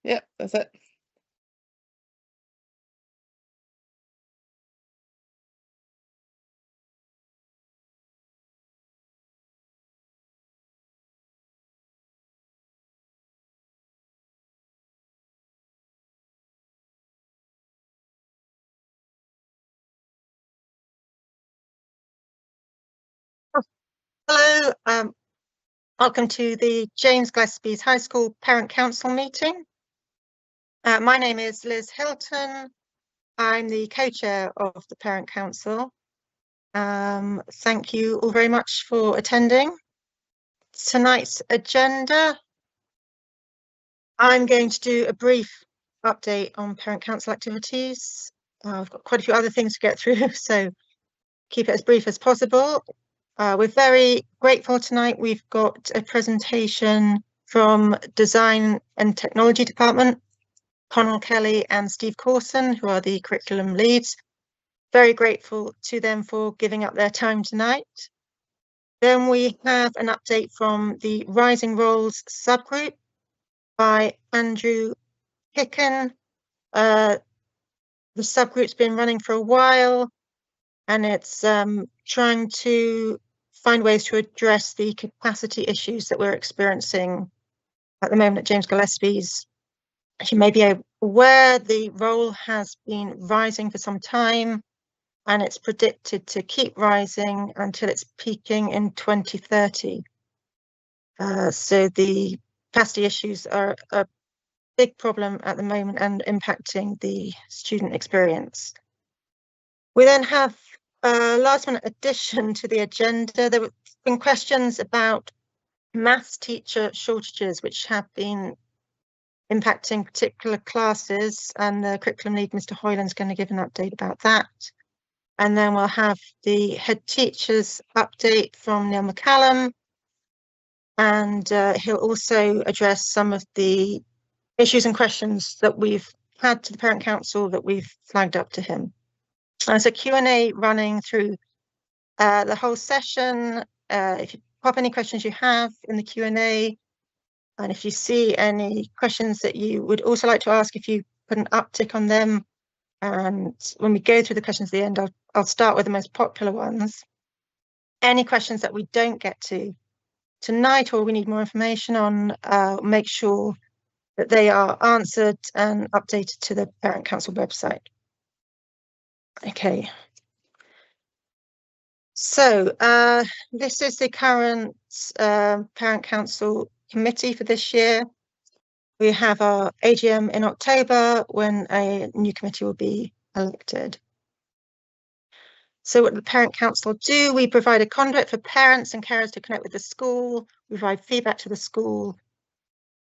Yep, that's it. Hello, welcome to the James Gillespie's High School Parent Council meeting. My name is Liz Hilton. I'm the co-chair of the Parent Council. Thank you all very much for attending. Tonight's agenda, I'm going to do a brief update on Parent Council activities. I've got quite a few other things to get through, so keep it as brief as possible. We're very grateful tonight. We've got a presentation from Design and Technology Department, Connell Kelly and Steve Corson, who are the curriculum leads. Very grateful to them for giving up their time tonight. Then we have an update from the Rising Roles subgroup by Andrew Hicken. The subgroup's been running for a while, and it's trying to find ways to address the capacity issues that we're experiencing at the moment at James Gillespie's. As you may be aware, the role has been rising for some time, and it's predicted to keep rising until it's peaking in 2030. So the capacity issues are a big problem at the moment and impacting the student experience. We then have a last minute addition to the agenda. There have been questions about maths teacher shortages, which have been impacting particular classes, and the curriculum lead, Mr. Hoyland's going to give an update about that. And then we'll have the head teacher's update from Neil McCallum, and he'll also address some of the issues and questions that we've had to the Parent Council that we've flagged up to him. There's a Q&A running through the whole session. If you pop any questions you have in the Q&A, and if you see any questions that you would also like to ask, if you put an uptick on them, and when we go through the questions at the end, I'll start with the most popular ones. Any questions that we don't get to tonight or we need more information on, make sure that they are answered and updated to the Parent Council website. Okay. So this is the current Parent Council committee for this year. We have our AGM in October when a new committee will be elected. So what the Parent Council do, we provide a conduit for parents and carers to connect with the school, we provide feedback to the school,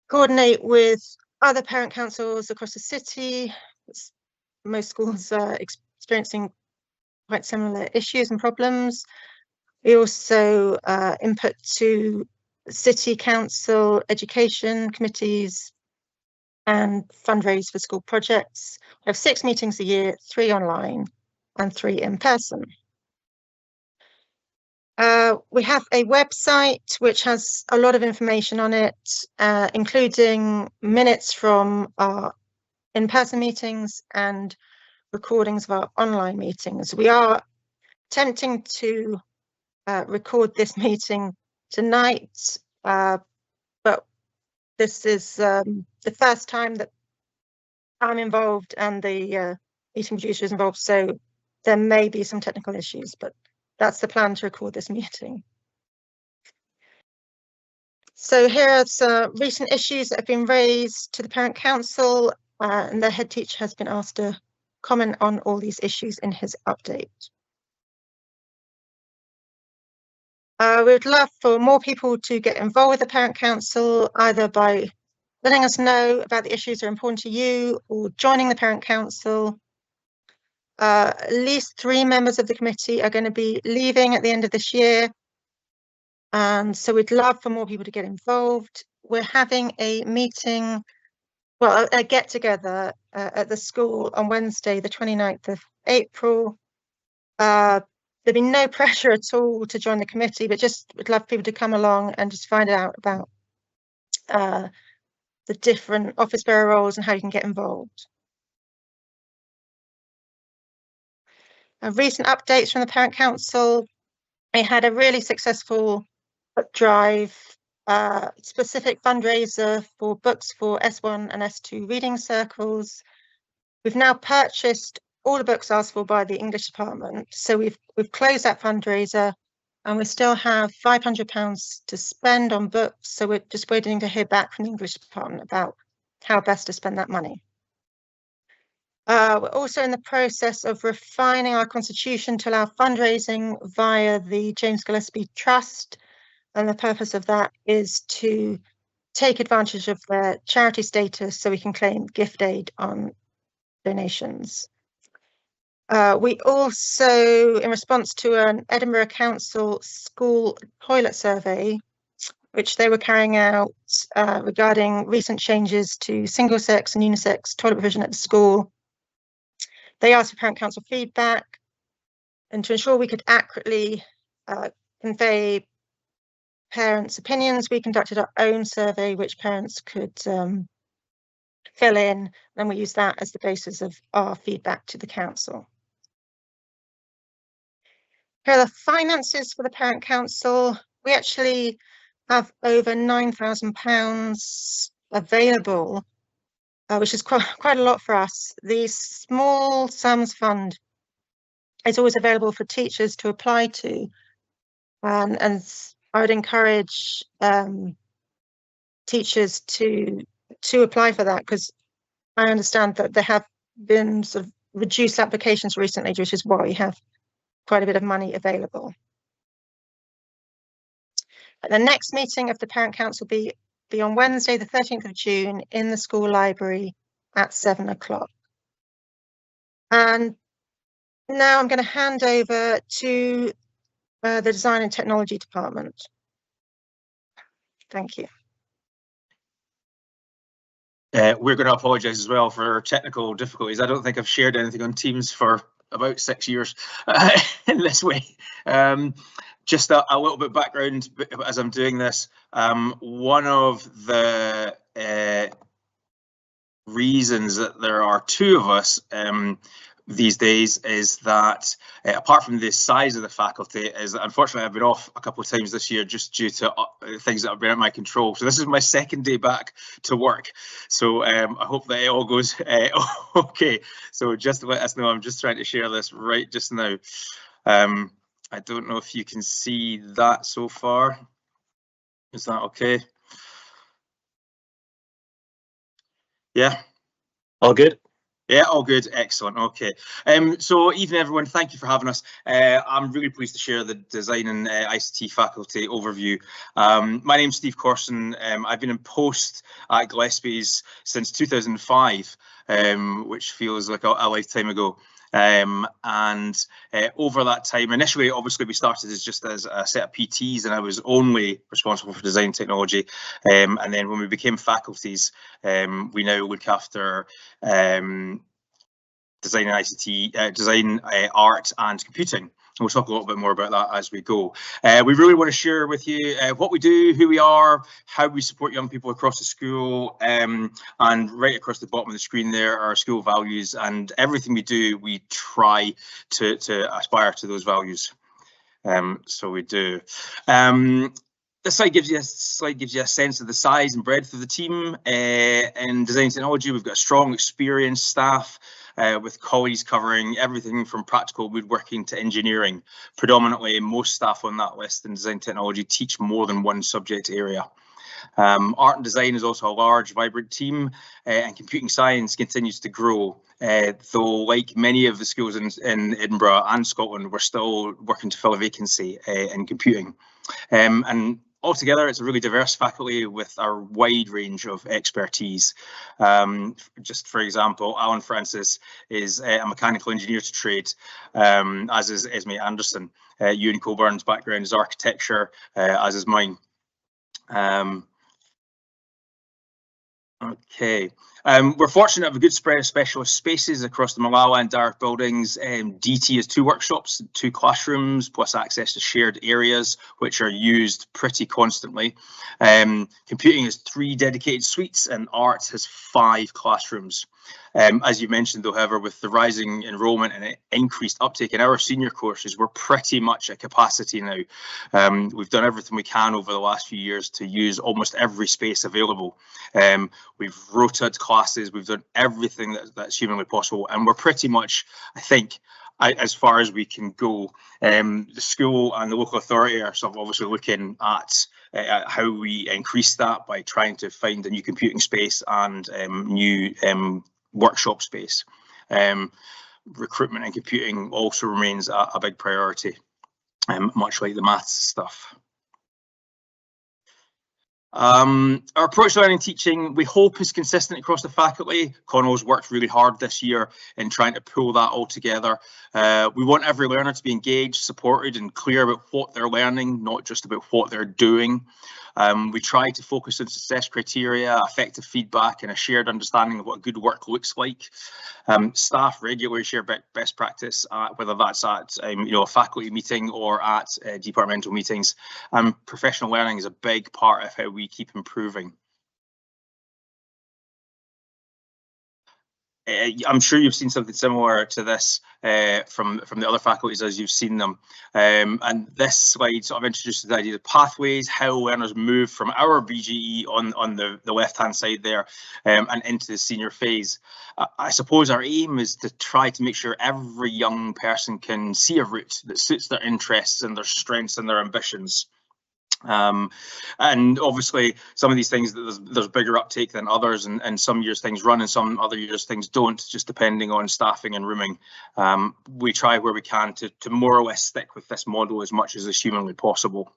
coordinate with other parent councils across the city. Most schools are experiencing quite similar issues and problems. We also input to city council education committees and fundraise for school projects. We have 6 meetings a year, 3 online and 3 in person. We have a website which has a lot of information on it, including minutes from our in-person meetings and recordings of our online meetings. We are attempting to record this meeting tonight, but this is the first time that I'm involved and the meeting producer is involved, so there may be some technical issues, but that's the plan, to record this meeting. So here are some recent issues that have been raised to the Parent Council, and the head teacher has been asked to comment on all these issues in his update. We would love for more people to get involved with the Parent Council, either by letting us know about the issues that are important to you or joining the Parent Council. At least 3 members of the committee are going to be leaving at the end of this year, and so we'd love for more people to get involved. We're having a meeting, well, a get-together at the school on Wednesday, the 29th of April. There'd be no pressure at all to join the committee, but just would love people to come along and just find out about the the different office bearer roles and how you can get involved. Recent updates from the Parent Council. I had a really successful book drive, specific fundraiser for books for S1 and S2 reading circles. We've now purchased all the books asked for by the English department. So we've closed that fundraiser and we still have £500 to spend on books. So we're just waiting to hear back from the English department about how best to spend that money. We're also in the process of refining our constitution to allow fundraising via the James Gillespie Trust. And the purpose of that is to take advantage of their charity status so we can claim gift aid on donations. We also, in response to an Edinburgh Council school toilet survey, which they were carrying out regarding recent changes to single-sex and unisex toilet provision at the school, they asked for Parent Council feedback, and to ensure we could accurately convey parents' opinions, we conducted our own survey which parents could fill in, and we used that as the basis of our feedback to the council. Here are the finances for the Parent Council. We actually have over £9,000 available, which is quite a lot for us. The Small Sums Fund is always available for teachers to apply to, and I would encourage teachers to apply for that, because I understand that there have been sort of reduced applications recently, which is why we have quite a bit of money available. The next meeting of the Parent Council will be on Wednesday, the 13th of June in the school library at 7 o'clock. And now I'm going to hand over to the Design and Technology Department. Thank you. We're going to apologise as well for our technical difficulties. I don't think I've shared anything on Teams for about 6 years in this way. Just a little bit of background as I'm doing this. One of the reasons that there are two of us these days is that apart from the size of the faculty, is that unfortunately I've been off a couple of times this year just due to things that have been out of my control. So this is my second day back to work. So I hope that it all goes okay. So just to let us know, I'm just trying to share this right just now. I don't know if you can see that so far. Is that okay? Yeah. All good? Yeah, all good. Excellent. Okay. So evening, everyone. Thank you for having us. I'm really pleased to share the Design and ICT faculty overview. My name's Steve Corson. I've been in post at Gillespie's since 2005, which feels like a lifetime ago. And over that time, initially, obviously, we started as just as a set of PTs, and I was only responsible for design technology. And then when we became faculties, we now look after design and ICT, design, art, and computing. And we'll talk a little bit more about that as we go. We really want to share with you what we do, who we are, how we support young people across the school, and right across the bottom of the screen there are our school values, and everything we do, we try to aspire to those values. So we do. This slide gives you a sense of the size and breadth of the team in design technology. We've got a strong, experienced staff with colleagues covering everything from practical woodworking to engineering. Predominantly, most staff on that list in design technology teach more than one subject area. Art and design is also a large, vibrant team, and computing science continues to grow. Though, like many of the schools in Edinburgh and Scotland, we're still working to fill a vacancy in computing. And altogether, it's a really diverse faculty with a wide range of expertise. Just for example, Alan Francis is a mechanical engineer to trade, as is Esme Anderson. Ewan Colburn's background is architecture, as is mine. Okay. We're fortunate to have a good spread of specialist spaces across the Malala and Darragh buildings. DT has 2 workshops, 2 classrooms, plus access to shared areas, which are used pretty constantly. Computing has 3 dedicated suites, and arts has 5 classrooms. As you mentioned, though, however, with the rising enrolment and increased uptake in our senior courses, we're pretty much at capacity now. We've done everything we can over the last few years to use almost every space available. We've rotated classes, we've done everything that's humanly possible, and we're pretty much, I think, as far as we can go. The school and the local authority are sort of obviously looking at how we increase that by trying to find a new computing space and new workshop space. Recruitment and computing also remains a big priority, much like the maths stuff. Our approach to learning and teaching, we hope, is consistent across the faculty. Connell's worked really hard this year in trying to pull that all together. We want every learner to be engaged, supported, and clear about what they're learning, not just about what they're doing. We try to focus on success criteria, effective feedback, and a shared understanding of what good work looks like. Staff regularly share best practice, whether that's at a faculty meeting or at departmental meetings. Professional learning is a big part of how we keep improving. I'm sure you've seen something similar to this from the other faculties as you've seen them. And this slide sort of introduces the idea of pathways, how learners move from our BGE on the left-hand side there and into the senior phase. I suppose our aim is to try to make sure every young person can see a route that suits their interests and their strengths and their ambitions. And obviously some of these things there's bigger uptake than others, and some years things run and some other years things don't, just depending on staffing and rooming. We try where we can to more or less stick with this model as much as is humanly possible.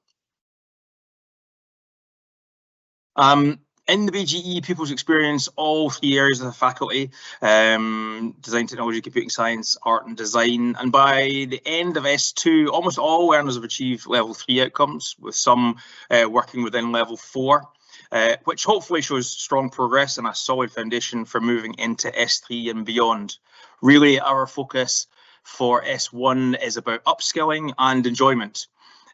In the BGE, pupils experience all 3 areas of the faculty: design, technology, computing science, art and design. And by the end of S2, almost all learners have achieved level 3 outcomes, with some working within level 4, which hopefully shows strong progress and a solid foundation for moving into S3 and beyond. Really, our focus for S1 is about upskilling and enjoyment.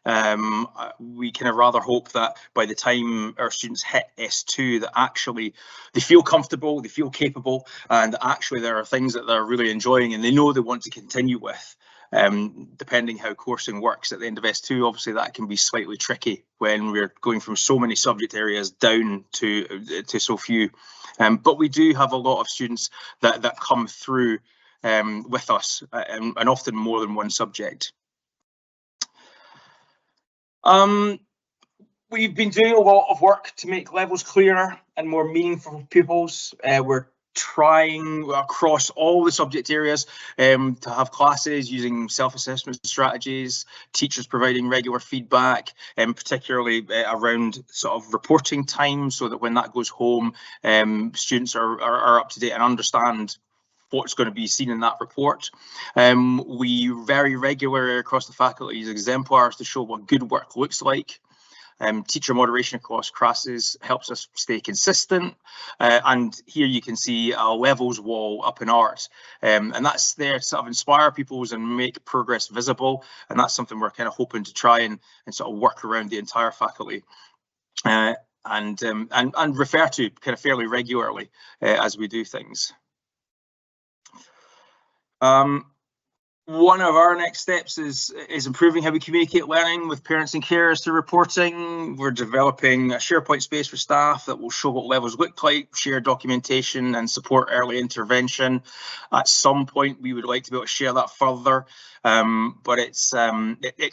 We kind of rather hope that by the time our students hit S2 that actually they feel comfortable, they feel capable, and actually there are things that they're really enjoying and they know they want to continue with. Depending how coursing works at the end of S2, obviously that can be slightly tricky when we're going from so many subject areas down to so few. But we do have a lot of students that come through with us, and often more than one subject. We've been doing a lot of work to make levels clearer and more meaningful for pupils. We're trying across all the subject areas to have classes using self-assessment strategies, teachers providing regular feedback, and particularly around sort of reporting time, so that when that goes home, students are up to date and understand what's going to be seen in that report. We very regularly across the faculty use exemplars to show what good work looks like. Teacher moderation across classes helps us stay consistent. And here you can see a levels wall up in art. And that's there to sort of inspire pupils and make progress visible. And that's something we're kind of hoping to try and sort of work around the entire faculty. And refer to kind of fairly regularly as we do things. One of our next steps is improving how we communicate learning with parents and carers through reporting. We're developing a SharePoint space for staff that will show what levels look like, share documentation and support early intervention. At some point we would like to be able to share that further, but it's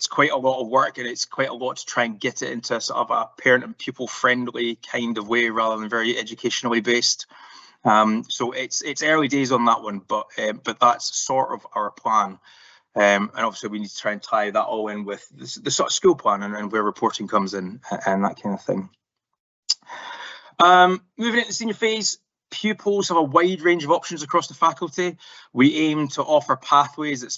quite a lot of work and it's quite a lot to try and get it into sort of a parent and pupil friendly kind of way rather than very educationally based. So it's early days on that one, but that's sort of our plan. And obviously we need to try and tie that all in with the sort of school plan and where reporting comes in and that kind of thing. Moving into senior phase, pupils have a wide range of options across the faculty. We aim to offer pathways that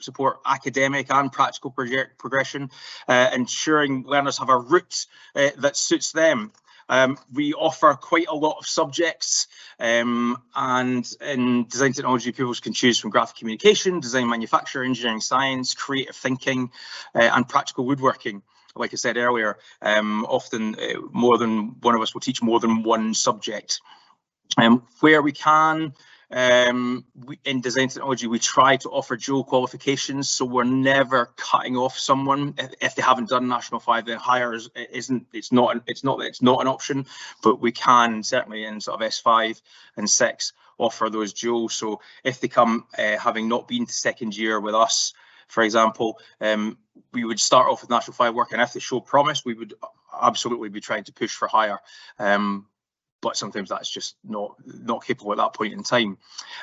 support academic and practical progression, ensuring learners have a route that suits them. We offer quite a lot of subjects, and in design technology, pupils can choose from graphic communication, design manufacture, engineering science, creative thinking, and practical woodworking. Like I said earlier, often more than one of us will teach more than one subject. Where we can, in design technology, we try to offer dual qualifications, so we're never cutting off someone if they haven't done National 5. Then higher it's not an option, but we can certainly in sort of S5 and 6 offer those dual. So if they come having not been to second year with us, for example, we would start off with National 5 work, and if they show promise, we would absolutely be trying to push for higher. But sometimes that's just not capable at that point in time.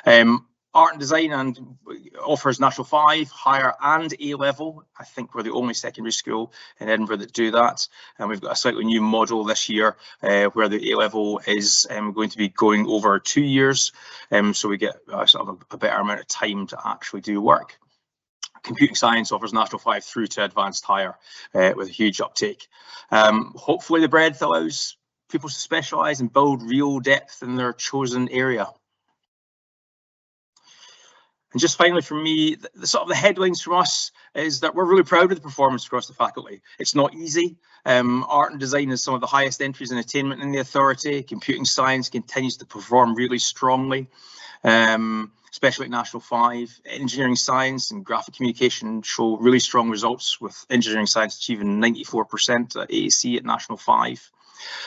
Art and design offers National 5, higher and A-level. I think we're the only secondary school in Edinburgh that do that. And we've got a slightly new model this year where the A-level is going to be going over 2 years. So we get sort of a better amount of time to actually do work. Computing science offers National 5 through to advanced higher with a huge uptake. Hopefully the breadth allows people to specialise and build real depth in their chosen area. And just finally for me, the sort of the headlines from us is that we're really proud of the performance across the faculty. It's not easy. Art and design is some of the highest entries in attainment in the authority. Computing science continues to perform really strongly, especially at National 5. Engineering science and graphic communication show really strong results, with engineering science achieving 94% at AAC at National 5.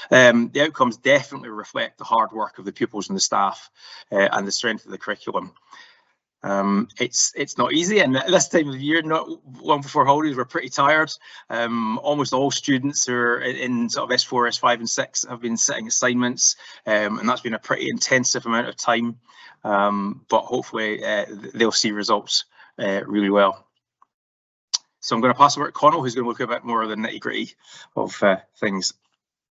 The outcomes definitely reflect the hard work of the pupils and the staff and the strength of the curriculum. It's not easy, and at this time of year, not long before holidays, we're pretty tired. Almost all students who are in sort of S4, S5 and 6 have been sitting assignments, and that's been a pretty intensive amount of time, but hopefully they'll see results really well. So I'm going to pass over to Connell, who's going to look a bit more of the nitty-gritty of things.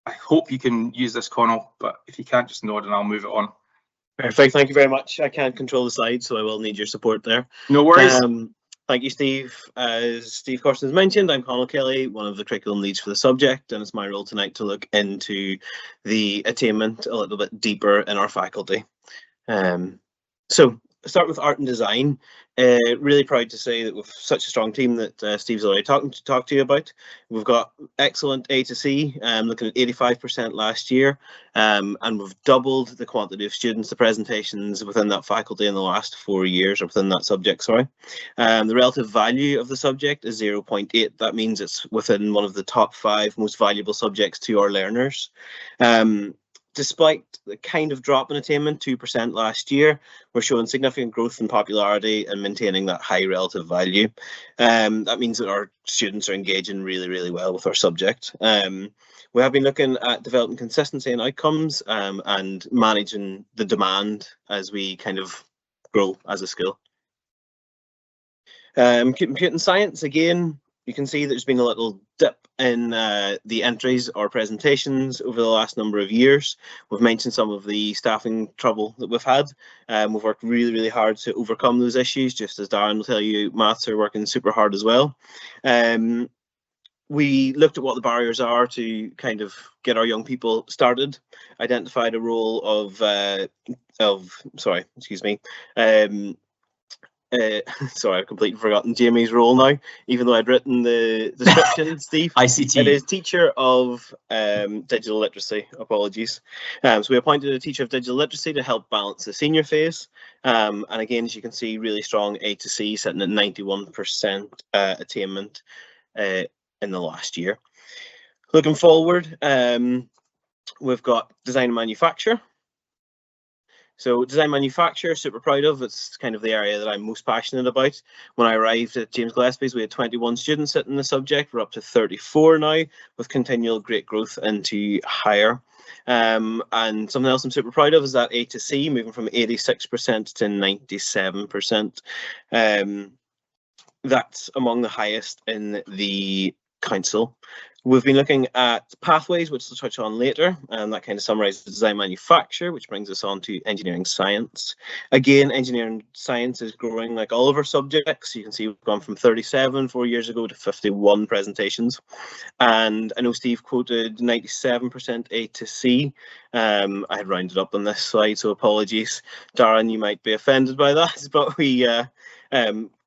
I hope you can use this, Connell, but if you can't, just nod and I'll move it on. Perfect, thank you very much. I can't control the slides, so I will need your support there. No worries. Thank you, Steve. As Steve Corson has mentioned, I'm Connell Kelly, one of the curriculum leads for the subject, and it's my role tonight to look into the attainment a little bit deeper in our faculty. So start with art and design. Really proud to say that with such a strong team that Steve's already talked to you about. We've got excellent A to C, looking at 85% last year, and we've doubled the quantity of students, the presentations within that faculty in the last 4 years, or within that subject, sorry. The relative value of the subject is 0.8. That means it's within one of the top 5 most valuable subjects to our learners. Despite the kind of drop in attainment, 2% last year, we're showing significant growth in popularity and maintaining that high relative value. That means that our students are engaging really, really well with our subject. We have been looking at developing consistency and outcomes and managing the demand as we kind of grow as a school. Computing science, again, you can see there's been a little dip in the entries or presentations over the last number of years. We've mentioned some of the staffing trouble that we've had. We've worked really, really hard to overcome those issues, just as Darren will tell you, maths are working super hard as well. We looked at what the barriers are to kind of get our young people started, identified a role sorry, I've completely forgotten Jamie's role now, even though I'd written the description, Steve. ICT. It is teacher of digital literacy, apologies. So we appointed a teacher of digital literacy to help balance the senior phase. And again, as you can see, really strong A to C, sitting at 91% attainment in the last year. Looking forward, we've got design and manufacture. So design manufacture, super proud of. It's kind of the area that I'm most passionate about. When I arrived at James Gillespie's, we had 21 students sitting in the subject. We're up to 34 now, with continual great growth into higher. And something else I'm super proud of is that A to C, moving from 86% to 97%. That's among the highest in the council. We've been looking at pathways, which we'll touch on later, and that kind of summarizes design manufacture, which brings us on to engineering science. Again, engineering science is growing like all of our subjects. You can see we've gone from 37 4 years ago to 51 presentations. And I know Steve quoted 97% A to C. I had rounded up on this slide, so apologies. Darren, you might be offended by that, but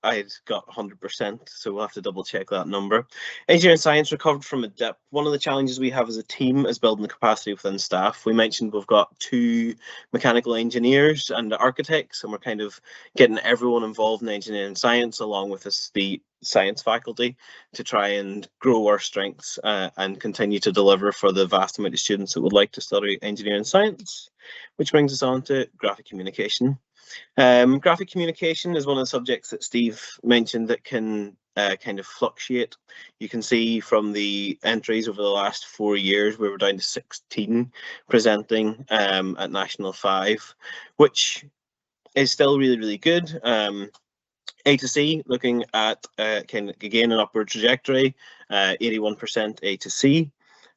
I had got 100%, so we'll have to double check that number. Engineering science recovered from a dip. One of the challenges we have as a team is building the capacity within staff. We mentioned we've got 2 mechanical engineers and architects, and we're kind of getting everyone involved in engineering science along with the science faculty to try and grow our strengths and continue to deliver for the vast amount of students that would like to study engineering science, which brings us on to graphic communication. Graphic communication is one of the subjects that Steve mentioned that can kind of fluctuate. You can see from the entries over the last 4 years, we were down to 16 presenting at National 5, which is still really, really good. A to C, looking at kind of again an upward trajectory, 81% A to C.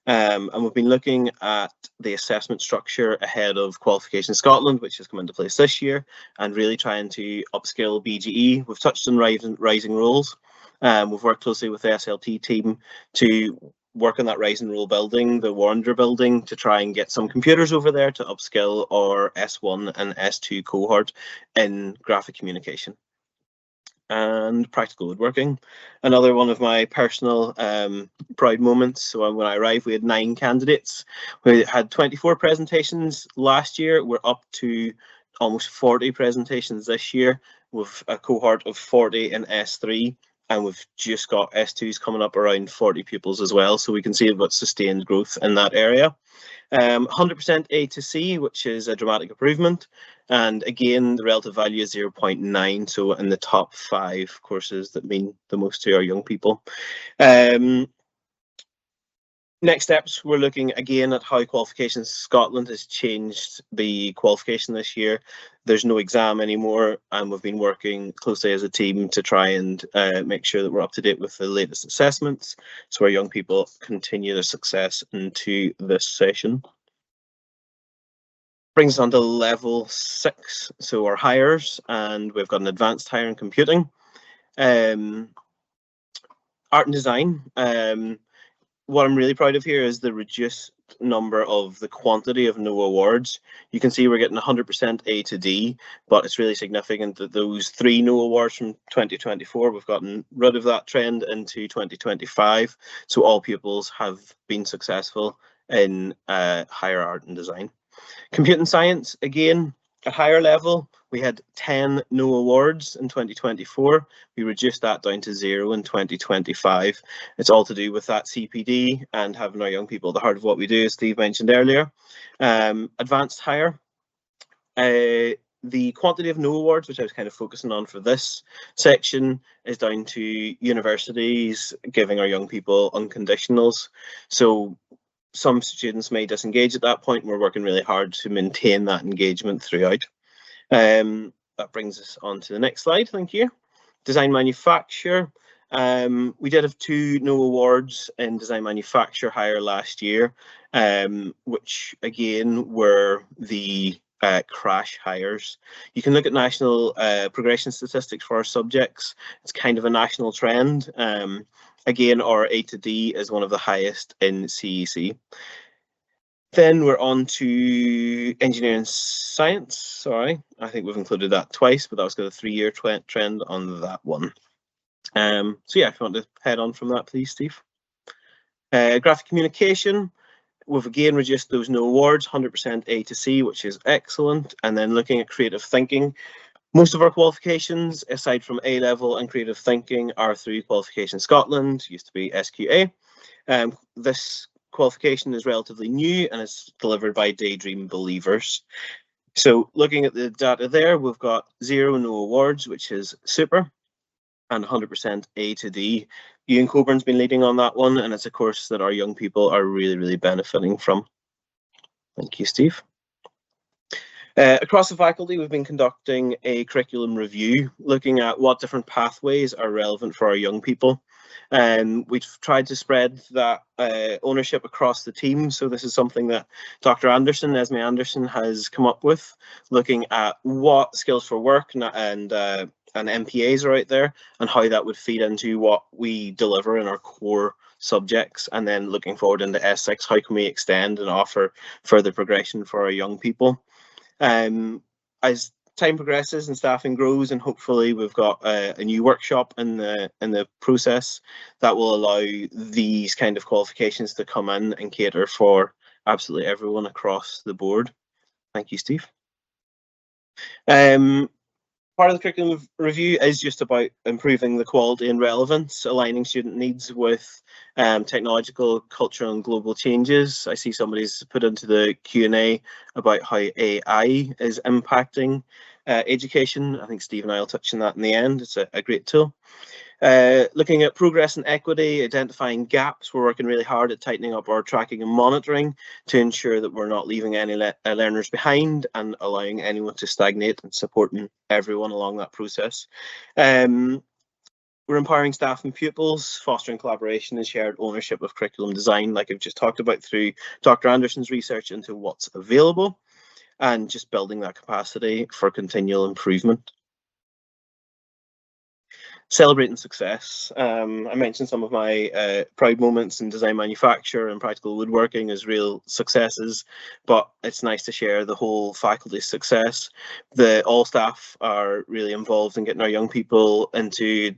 And we've been looking at the assessment structure ahead of Qualification Scotland, which has come into place this year, and really trying to upskill BGE. We've touched on rising roles. We've worked closely with the SLT team to work on that rising role building, the Warrender building, to try and get some computers over there to upskill our S1 and S2 cohort in graphic communication. And practical woodworking, another one of my personal proud moments. So when I arrived, we had 9 candidates. We had 24 presentations last year. We're up to almost 40 presentations this year, with a cohort of 40 in S3, and we've just got S2s coming up around 40 pupils as well. So we can see we've got sustained growth in that area. 100% A to C, which is a dramatic improvement. And again, the relative value is 0.9, so in the top 5 courses that mean the most to our young people. Next steps, we're looking again at how Qualification Scotland has changed the qualification this year. There's no exam anymore, and we've been working closely as a team to try and make sure that we're up to date with the latest assessments, so our young people continue their success into this session. Brings us on to level 6, so our hires, and we've got an advanced hire in computing. Art and design. What I'm really proud of here is the reduced number of the quantity of no awards. You can see we're getting 100% A to D, but it's really significant that those 3 no awards from 2024, we've gotten rid of that trend into 2025. So all pupils have been successful in higher art and design. Computing science, again, at higher level, we had 10 no awards in 2024. We reduced that down to 0 in 2025. It's all to do with that CPD and having our young people at the heart of what we do, as Steve mentioned earlier. Advanced higher, the quantity of no awards, which I was kind of focusing on for this section, is down to universities giving our young people unconditionals. So some students may disengage at that point, and we're working really hard to maintain that engagement throughout. That brings us on to the next slide. Thank you. Design manufacture. We did have 2 no awards in design manufacture higher last year, which again were the crash hires. You can look at national progression statistics for our subjects. It's kind of a national trend. Again, our A to D is one of the highest in CEC. Then we're on to engineering science. Sorry, I think we've included that twice, but that was got a 3-year trend on that one. So yeah, if you want to head on from that, please, Steve. Graphic communication, we've again reduced those no awards, 100% A to C, which is excellent. And then looking at creative thinking, most of our qualifications, aside from A level and creative thinking, are through Qualification Scotland, used to be SQA. This qualification is relatively new and is delivered by Daydream Believers. So looking at the data there, we've got 0 no awards, which is super, and 100% A to D. Ian Coburn's been leading on that one, and it's a course that our young people are really, really benefiting from. Thank you, Steve. Across the faculty, we've been conducting a curriculum review, looking at what different pathways are relevant for our young people. We've tried to spread that ownership across the team. So this is something that Dr. Anderson, Esme Anderson, has come up with, looking at what skills for work and MPAs are out there and how that would feed into what we deliver in our core subjects, and then looking forward into S6, how can we extend and offer further progression for our young people. As time progresses and staffing grows, and hopefully we've got a new workshop in the process that will allow these kind of qualifications to come in and cater for absolutely everyone across the board. Thank you, Steve. Part of the curriculum review is just about improving the quality and relevance, aligning student needs with technological, cultural and global changes. I see somebody's put into the Q&A about how AI is impacting education. I think Steve and I will touch on that in the end. It's a great tool. Looking at progress and equity, identifying gaps. We're working really hard at tightening up our tracking and monitoring to ensure that we're not leaving any learners behind and allowing anyone to stagnate, and supporting everyone along that process. We're empowering staff and pupils, fostering collaboration and shared ownership of curriculum design, like I've just talked about through Dr. Anderson's research into what's available, and just building that capacity for continual improvement. Celebrating success. I mentioned some of my proud moments in design manufacture and practical woodworking as real successes, but it's nice to share the whole faculty's success. All staff are really involved in getting our young people into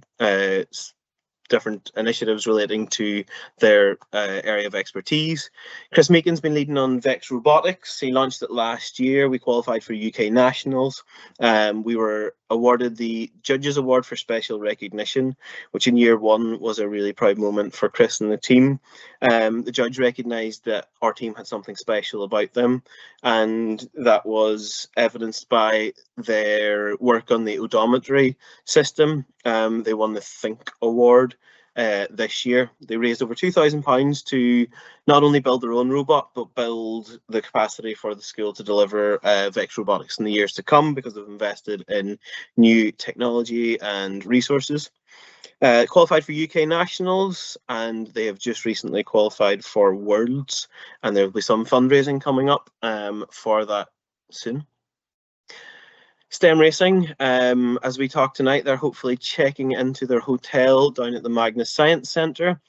different initiatives relating to their area of expertise. Chris Meakin's been leading on VEX Robotics. He launched it last year. We qualified for UK Nationals. We were awarded the Judges Award for Special Recognition, which in year one was a really proud moment for Chris and the team. The judge recognised that our team had something special about them, and that was evidenced by their work on the odometry system. They won the Think Award this year. They raised over £2,000 to not only build their own robot, but build the capacity for the school to deliver VEX Robotics in the years to come, because they've invested in new technology and resources. Qualified for UK Nationals, and they have just recently qualified for Worlds, and there will be some fundraising coming up for that soon. STEM Racing, as we talk tonight, they're hopefully checking into their hotel down at the Magnus Science Centre.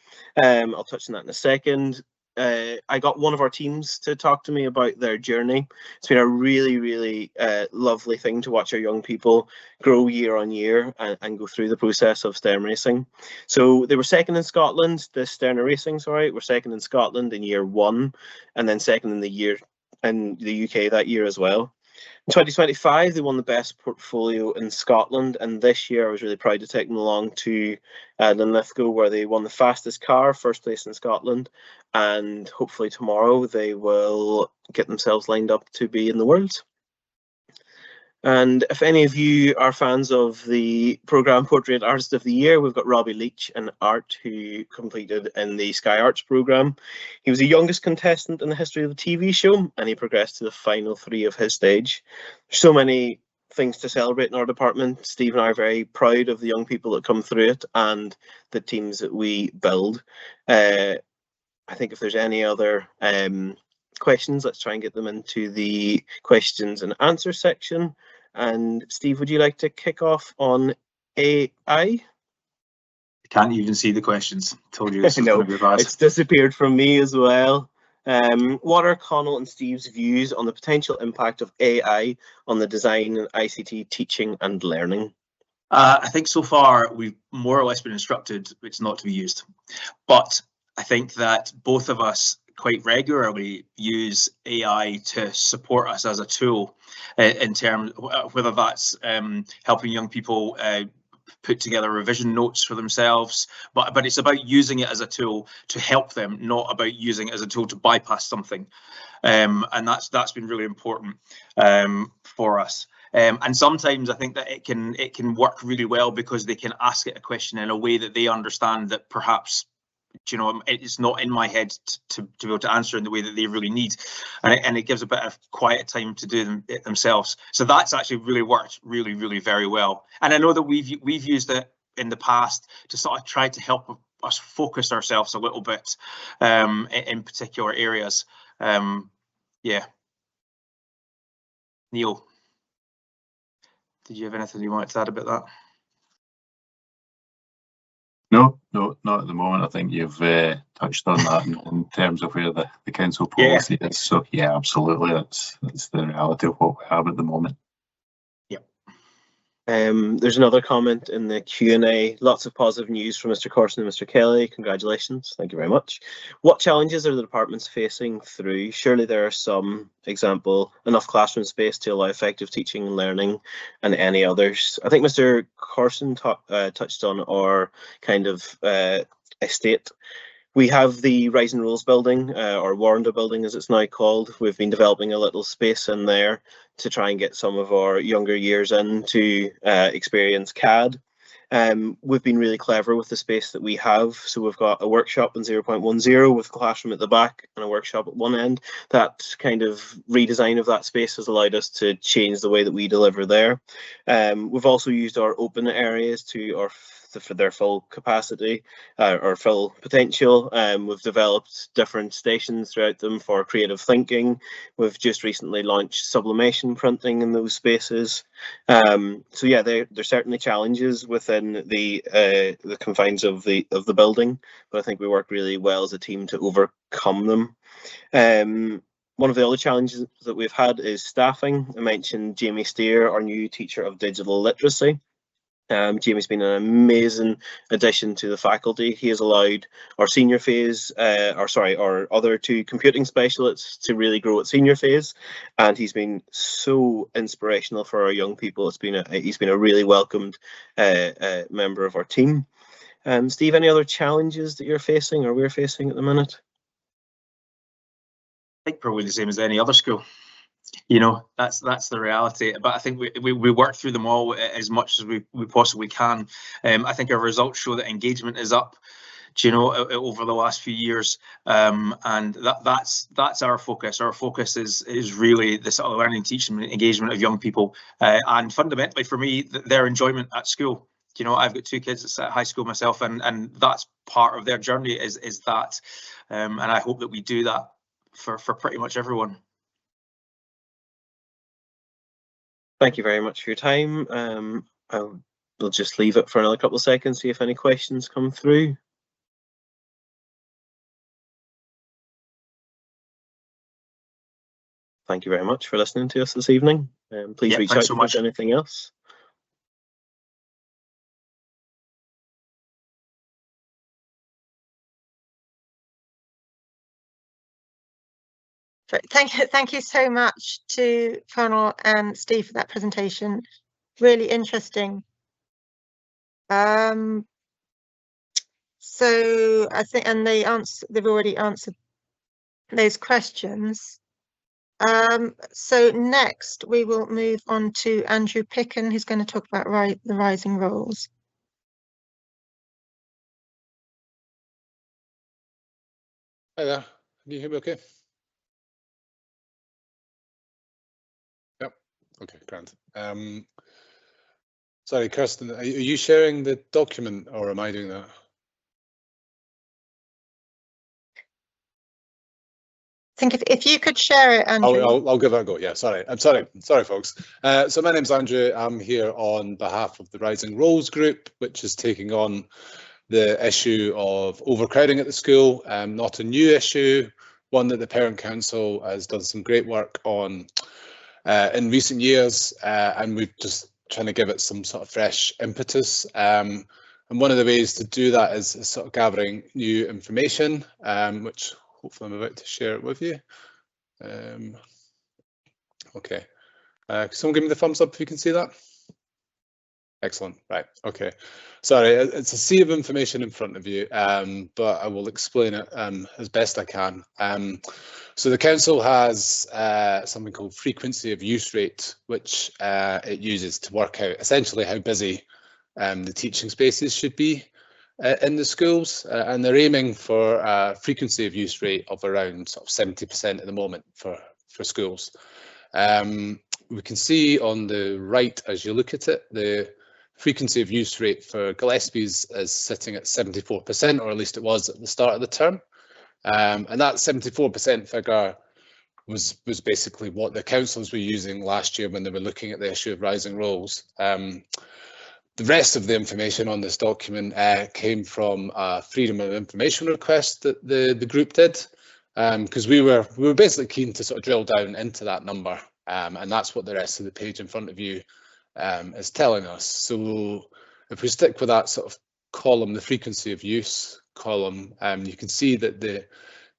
I'll touch on that in a second. I got one of our teams to talk to me about their journey. It's been a really lovely thing to watch our young people grow year on year and go through the process of STEM Racing. So they were second in Scotland, the Sterner Racing, sorry, were second in Scotland in year one, and then second in the UK that year as well. In 2025, they won the best portfolio in Scotland, and this year I was really proud to take them along to Linlithgow, where they won the fastest car, first place in Scotland, and hopefully tomorrow they will get themselves lined up to be in the Worlds. And if any of you are fans of the programme Portrait Artist of the Year, we've got Robbie Leach in art, who completed in the Sky Arts programme. He was the youngest contestant in the history of the TV show, and he progressed to the final 3 of his stage. There's so many things to celebrate in our department. Steve and I are very proud of the young people that come through it and the teams that we build. I think if there's any other questions, let's try and get them into the questions and answer section. And Steve, would you like to kick off on AI? I can't even see the questions. Told you this was going to be bad. It's disappeared from me as well. What are Connell and Steve's views on the potential impact of AI on the design and ICT teaching and learning? I think so far we've more or less been instructed it's not to be used, but I think that both of us quite regularly use AI to support us as a tool in terms, whether that's helping young people put together revision notes for themselves, but it's about using it as a tool to help them, not about using it as a tool to bypass something, and that's been really important for us. And sometimes I think that it can work really well because they can ask it a question in a way that they understand that perhaps, you know, it's not in my head to be able to answer in the way that they really need, and it gives a bit of quiet time to do it themselves. So that's actually really worked really very well. And I know that we've used it in the past to sort of try to help us focus ourselves a little bit in particular areas. Yeah. Neil, did you have anything you wanted to add about that? No, not at the moment. I think you've touched on that in terms of where the council policy is. So yeah, absolutely, that's the reality of what we have at the moment. There's another comment in the Q&A. Lots of positive news from Mr. Corson and Mr. Kelly. Congratulations. Thank you very much. What challenges are the departments facing through? Surely there are some. Example, enough classroom space to allow effective teaching and learning, and any others. I think Mr. Corson touched on our kind of estate. We have the Rise and Rules building, or Warrender building as it's now called. We've been developing a little space in there to try and get some of our younger years in to experience CAD. We've been really clever with the space that we have. So we've got a workshop in 0.10 with a classroom at the back and a workshop at one end. That kind of redesign of that space has allowed us to change the way that we deliver there. We've also used our open areas for their full capacity or full potential. We've developed different stations throughout them for creative thinking. We've just recently launched sublimation printing in those spaces. So yeah, there's certainly challenges within the confines of the building, but I think we work really well as a team to overcome them. One of the other challenges that we've had is staffing. I mentioned Jamie Steer, our new teacher of digital literacy. Jamie's been an amazing addition to the faculty. He has allowed our senior phase, our other two computing specialists to really grow at senior phase, and he's been so inspirational for our young people. He's been a really welcomed member of our team. Steve, any other challenges that you're facing or we're facing at the minute? I think probably the same as any other school. You know, that's the reality, but I think we work through them all as much as we possibly can. I think our results show that engagement is up, you know, over the last few years, and that's our focus. Our focus is really the sort of learning, teaching, and engagement of young people, and fundamentally for me, their enjoyment at school. You know, I've got two kids at high school myself, and that's part of their journey is that, and I hope that we do that for pretty much everyone. Thank you very much for your time. We'll just leave it for another couple of seconds, see if any questions come through. Thank you very much for listening to us this evening. Please reach out if there's anything else. Thank you so much to Fernal and Steve for that presentation. Really interesting. So I think, and they've already answered those questions. So next we will move on to Andrew Picken, who's going to talk about the rising roles. Hi there, can you hear me okay? Yep, okay, grand. Sorry, Kirsten, are you sharing the document or am I doing that? I think if you could share it, Andrew. I'll give it a go. Yeah, sorry. I'm sorry, folks. So my name's Andrew. I'm here on behalf of the Rising Roles Group, which is taking on the issue of overcrowding at the school. Not a new issue, one that the Parent Council has done some great work on in recent years, and we're just trying to give it some sort of fresh impetus. And one of the ways to do that is sort of gathering new information, which hopefully I'm about to share it with you. Okay, can someone give me the thumbs up if you can see that? Excellent, right, okay. Sorry, it's a sea of information in front of you, but I will explain it as best I can. So the council has something called frequency of use rate, which it uses to work out essentially how busy the teaching spaces should be in the schools, and they're aiming for a frequency of use rate of around sort of 70% at the moment for schools. We can see on the right, as you look at it, the frequency of use rate for Gillespie's is sitting at 74%, or at least it was at the start of the term. And that 74% figure was basically what the councils were using last year when they were looking at the issue of rising rolls. The rest of the information on this document came from a freedom of information request that the group did, because we were basically keen to sort of drill down into that number, and that's what the rest of the page in front of you is telling us. So if we stick with that sort of column, the frequency of use column, you can see that the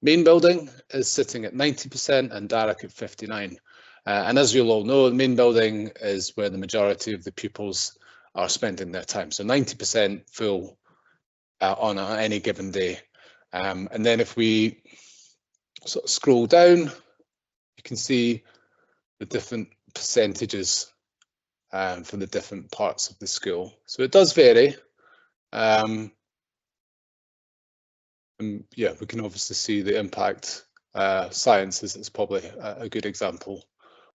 main building is sitting at 90% and Darroch at 59%. And as you'll all know, the main building is where the majority of the pupils are spending their time. So 90% full on any given day. And then if we sort of scroll down, you can see the different percentages for the different parts of the school. So it does vary. And yeah, we can obviously see the impact. Science is probably a good example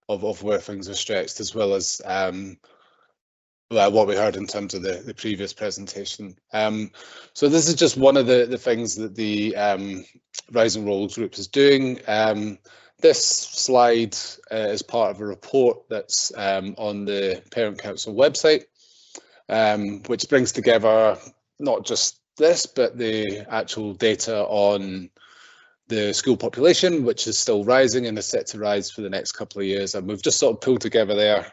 of where things are stretched, as well as what we heard in terms of the previous presentation. So this is just one of the things that the Rise and Roll group is doing. This slide is part of a report that's on the Parent Council website, which brings together not just this, but the actual data on the school population, which is still rising and is set to rise for the next couple of years. And we've just sort of pulled together there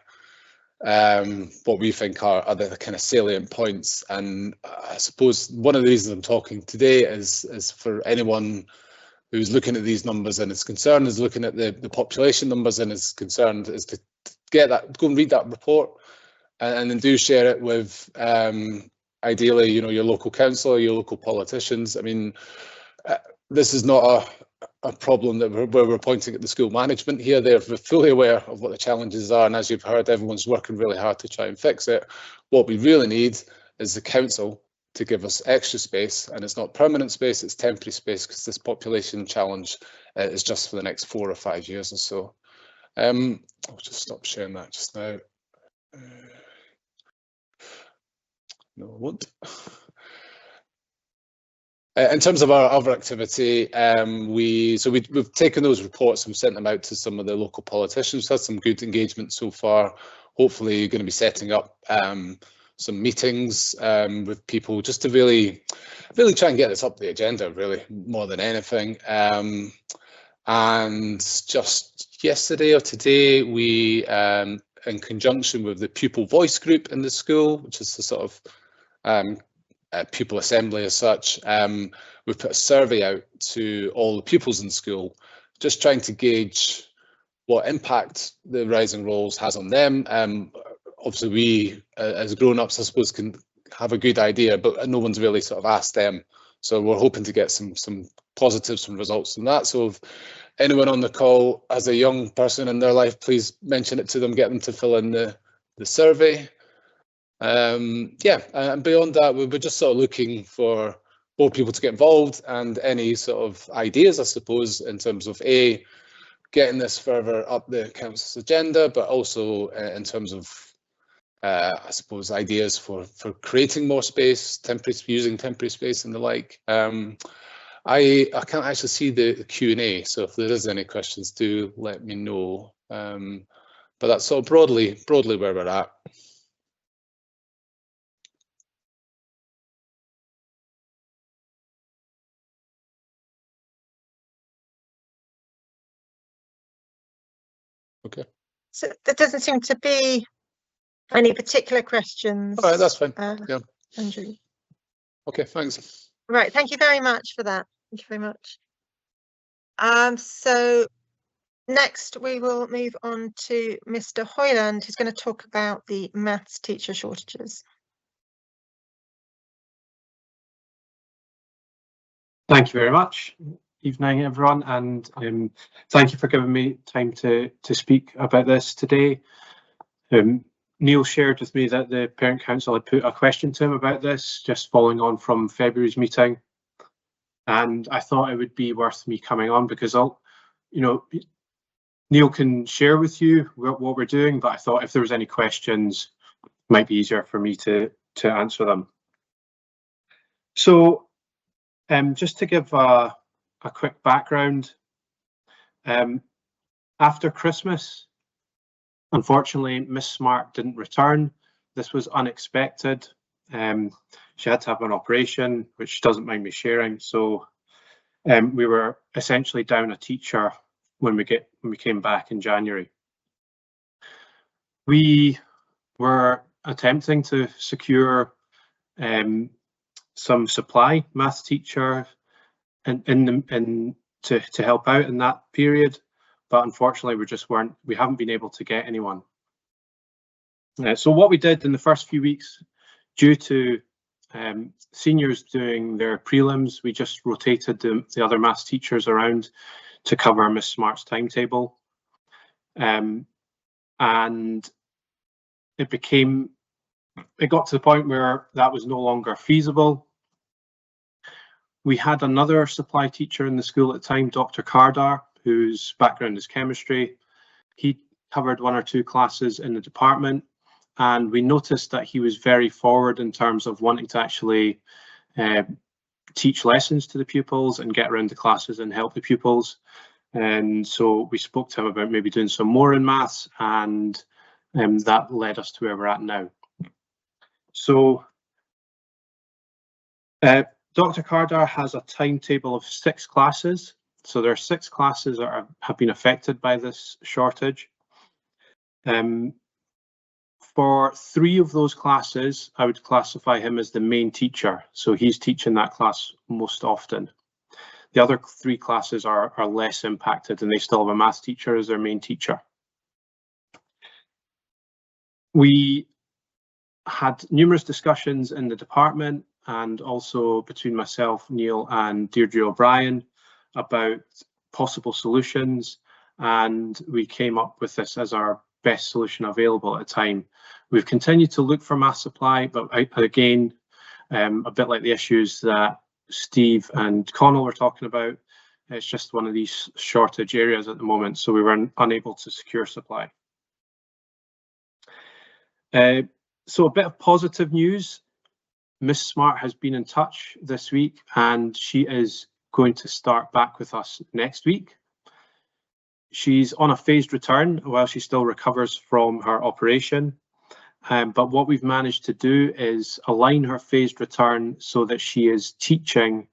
what we think are the kind of salient points. And I suppose one of the reasons I'm talking today is for anyone who's looking at these numbers and is concerned, is looking at the population numbers and is concerned, is to get that, go and read that report, and then do share it with ideally, you know, your local council, your local politicians. I mean, this is not a problem that where we're pointing at the school management here. They're fully aware of what the challenges are, and as you've heard, everyone's working really hard to try and fix it. What we really need is the council to give us extra space, and it's not permanent space, it's temporary space, because this population challenge is just for the next 4 or 5 years or so. I'll just stop sharing that just now. No, I won't. In terms of our other activity, we've taken those reports and sent them out to some of the local politicians. We've had some good engagement so far. Hopefully, you're going to be setting up some meetings with people just to really try and get this up the agenda, really, more than anything. And just yesterday or today, we, in conjunction with the pupil voice group in the school, which is the sort of pupil assembly as such, we've put a survey out to all the pupils in school, just trying to gauge what impact the rising rolls has on them. Obviously, we as grown-ups, I suppose, can have a good idea, but no one's really sort of asked them. So we're hoping to get some positives, some results from that. So if anyone on the call has a young person in their life, please mention it to them, get them to fill in the survey. Yeah, and beyond that, we're just sort of looking for more people to get involved, and any sort of ideas, I suppose, in terms of getting this further up the council's agenda, but also in terms of I suppose ideas for creating more space, using temporary space and the like. I can't actually see the Q&A, so if there is any questions, do let me know. But that's sort of broadly where we're at. Okay. So there doesn't seem to be any particular questions. All right, that's fine. Yeah. Andrew. Okay, thanks. Right, thank you very much for that. Thank you very much. So next we will move on to Mr. Hoyland, who's going to talk about the maths teacher shortages. Thank you very much. Evening, everyone, and thank you for giving me time to speak about this today. Neil shared with me that the Parent Council had put a question to him about this, just following on from February's meeting, and I thought it would be worth me coming on because Neil can share with you what we're doing, but I thought if there was any questions, might be easier for me to answer them. So just to give a quick background, after Christmas, unfortunately, Miss Smart didn't return. This was unexpected. She had to have an operation, which she doesn't mind me sharing. So we were essentially down a teacher when we came back in January. We were attempting to secure some supply maths teacher to help out in that period, but unfortunately we haven't been able to get anyone. So what we did in the first few weeks, due to seniors doing their prelims, we just rotated the other maths teachers around to cover Miss Smart's timetable, and it got to the point where that was no longer feasible. We had another supply teacher in the school at the time, Dr. Kardar, whose background is chemistry. He covered 1 or 2 classes in the department, and we noticed that he was very forward in terms of wanting to actually teach lessons to the pupils and get around the classes and help the pupils. And so we spoke to him about maybe doing some more in maths, and that led us to where we're at now. So Dr. Kardar has a timetable of 6 classes. So there are 6 classes that have been affected by this shortage. For 3 of those classes, I would classify him as the main teacher. So he's teaching that class most often. The other 3 classes are less impacted, and they still have a maths teacher as their main teacher. We had numerous discussions in the department and also between myself, Neil, and Deirdre O'Brien about possible solutions, and we came up with this as our best solution available at the time. We've continued to look for maths supply, but again, a bit like the issues that Steve and Connell were talking about, it's just one of these shortage areas at the moment, so we were unable to secure supply. So a bit of positive news. Miss Smart has been in touch this week, and she is going to start back with us next week. She's on a phased return while she still recovers from her operation. But what we've managed to do is align her phased return so that she is teaching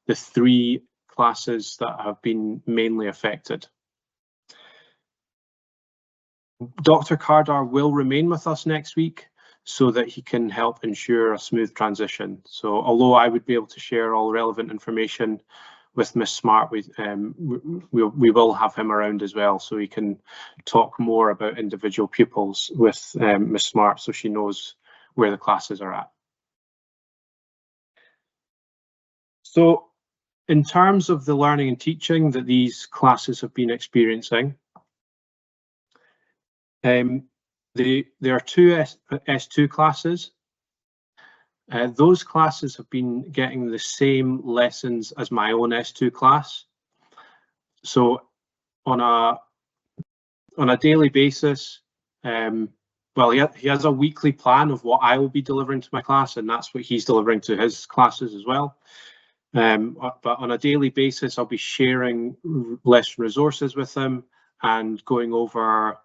the 3 classes that have been mainly affected. Dr. Kardar will remain with us next week so that he can help ensure a smooth transition. So although I would be able to share all relevant information with Miss Smart, we will have him around as well, so he can talk more about individual pupils with Miss Smart, so she knows where the classes are at. So in terms of the learning and teaching that these classes have been experiencing, there are 2 S2 classes. Those classes have been getting the same lessons as my own S2 class. So on a daily basis, well, he has a weekly plan of what I will be delivering to my class, and that's what he's delivering to his classes as well. But on a daily basis, I'll be sharing lesson resources with him and going over,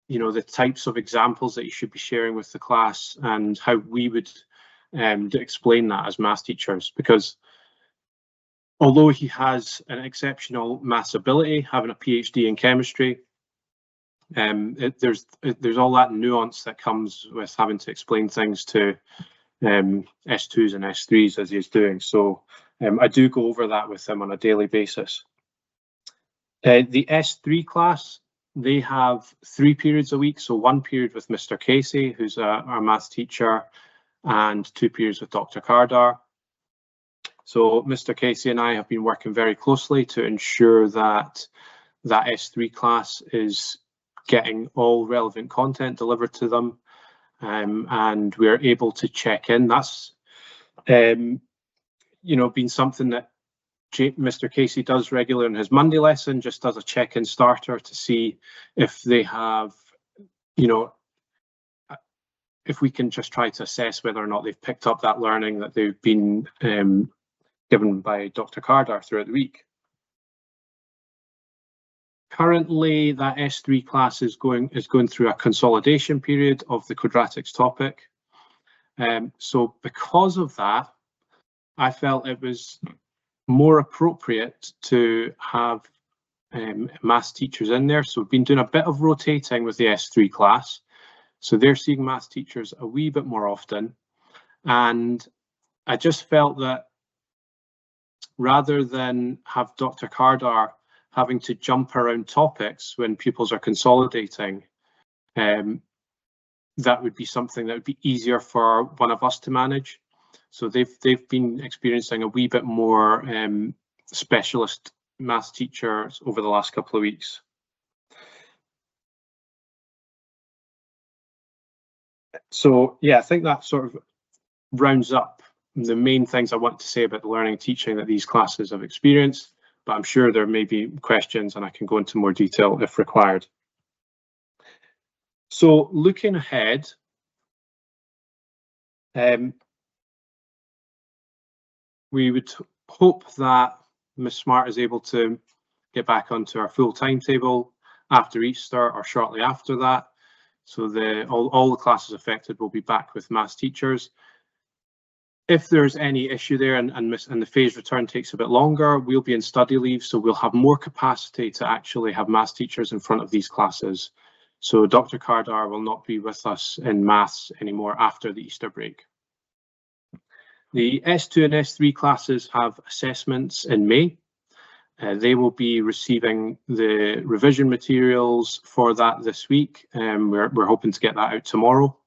you know, the types of examples that you should be sharing with the class and how we would explain that as maths teachers, because although he has an exceptional maths ability, having a PhD in chemistry, there's all that nuance that comes with having to explain things to S2s and S3s as he's doing. So I do go over that with him on a daily basis. The S3 class, they have 3 periods a week. So 1 period with Mr. Casey, who's our maths teacher, and 2 periods with Dr. Kardar. So Mr. Casey and I have been working very closely to ensure that that S3 class is getting all relevant content delivered to them, and we're able to check in. That's you know, been something that Mr. Casey does regularly in his Monday lesson, just as a check-in starter to see if they have, you know, if we can just try to assess whether or not they've picked up that learning that they've been given by Dr. Cardar throughout the week. Currently, that S3 class is going through a consolidation period of the quadratics topic. So because of that, I felt it was more appropriate to have maths teachers in there. So we've been doing a bit of rotating with the S3 class. So they're seeing maths teachers a wee bit more often. And I just felt that rather than have Dr. Cardar having to jump around topics when pupils are consolidating, that would be something that would be easier for one of us to manage. So they've been experiencing a wee bit more specialist maths teachers over the last couple of weeks. So yeah, I think that sort of rounds up the main things I want to say about the learning and teaching that these classes have experienced, but I'm sure there may be questions and I can go into more detail if required. So looking ahead, we would hope that Ms. Smart is able to get back onto our full timetable after Easter or shortly after that. So all the classes affected will be back with maths teachers. If there's any issue there and the phased return takes a bit longer, we'll be in study leave, so we'll have more capacity to actually have maths teachers in front of these classes. So Dr. Cardar will not be with us in maths anymore after the Easter break. The S2 and S3 classes have assessments in May. They will be receiving the revision materials for that this week. We're hoping to get that out tomorrow.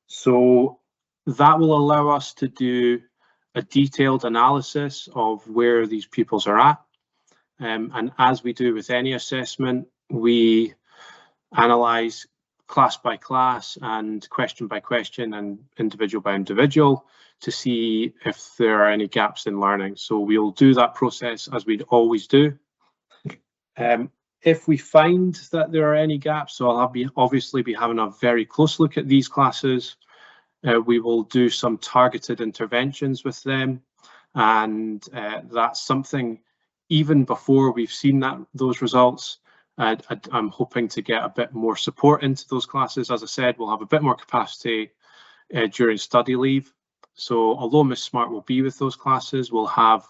So that will allow us to do a detailed analysis of where these pupils are at. And as we do with any assessment, we analyse class by class and question by question and individual by individual to see if there are any gaps in learning. So we'll do that process as we'd always do. If we find that there are any gaps, so I'll obviously be having a very close look at these classes. We will do some targeted interventions with them, and that's something even before we've seen those results. I'm hoping to get a bit more support into those classes. As I said, we'll have a bit more capacity during study leave. So although Ms. Smart will be with those classes, we'll have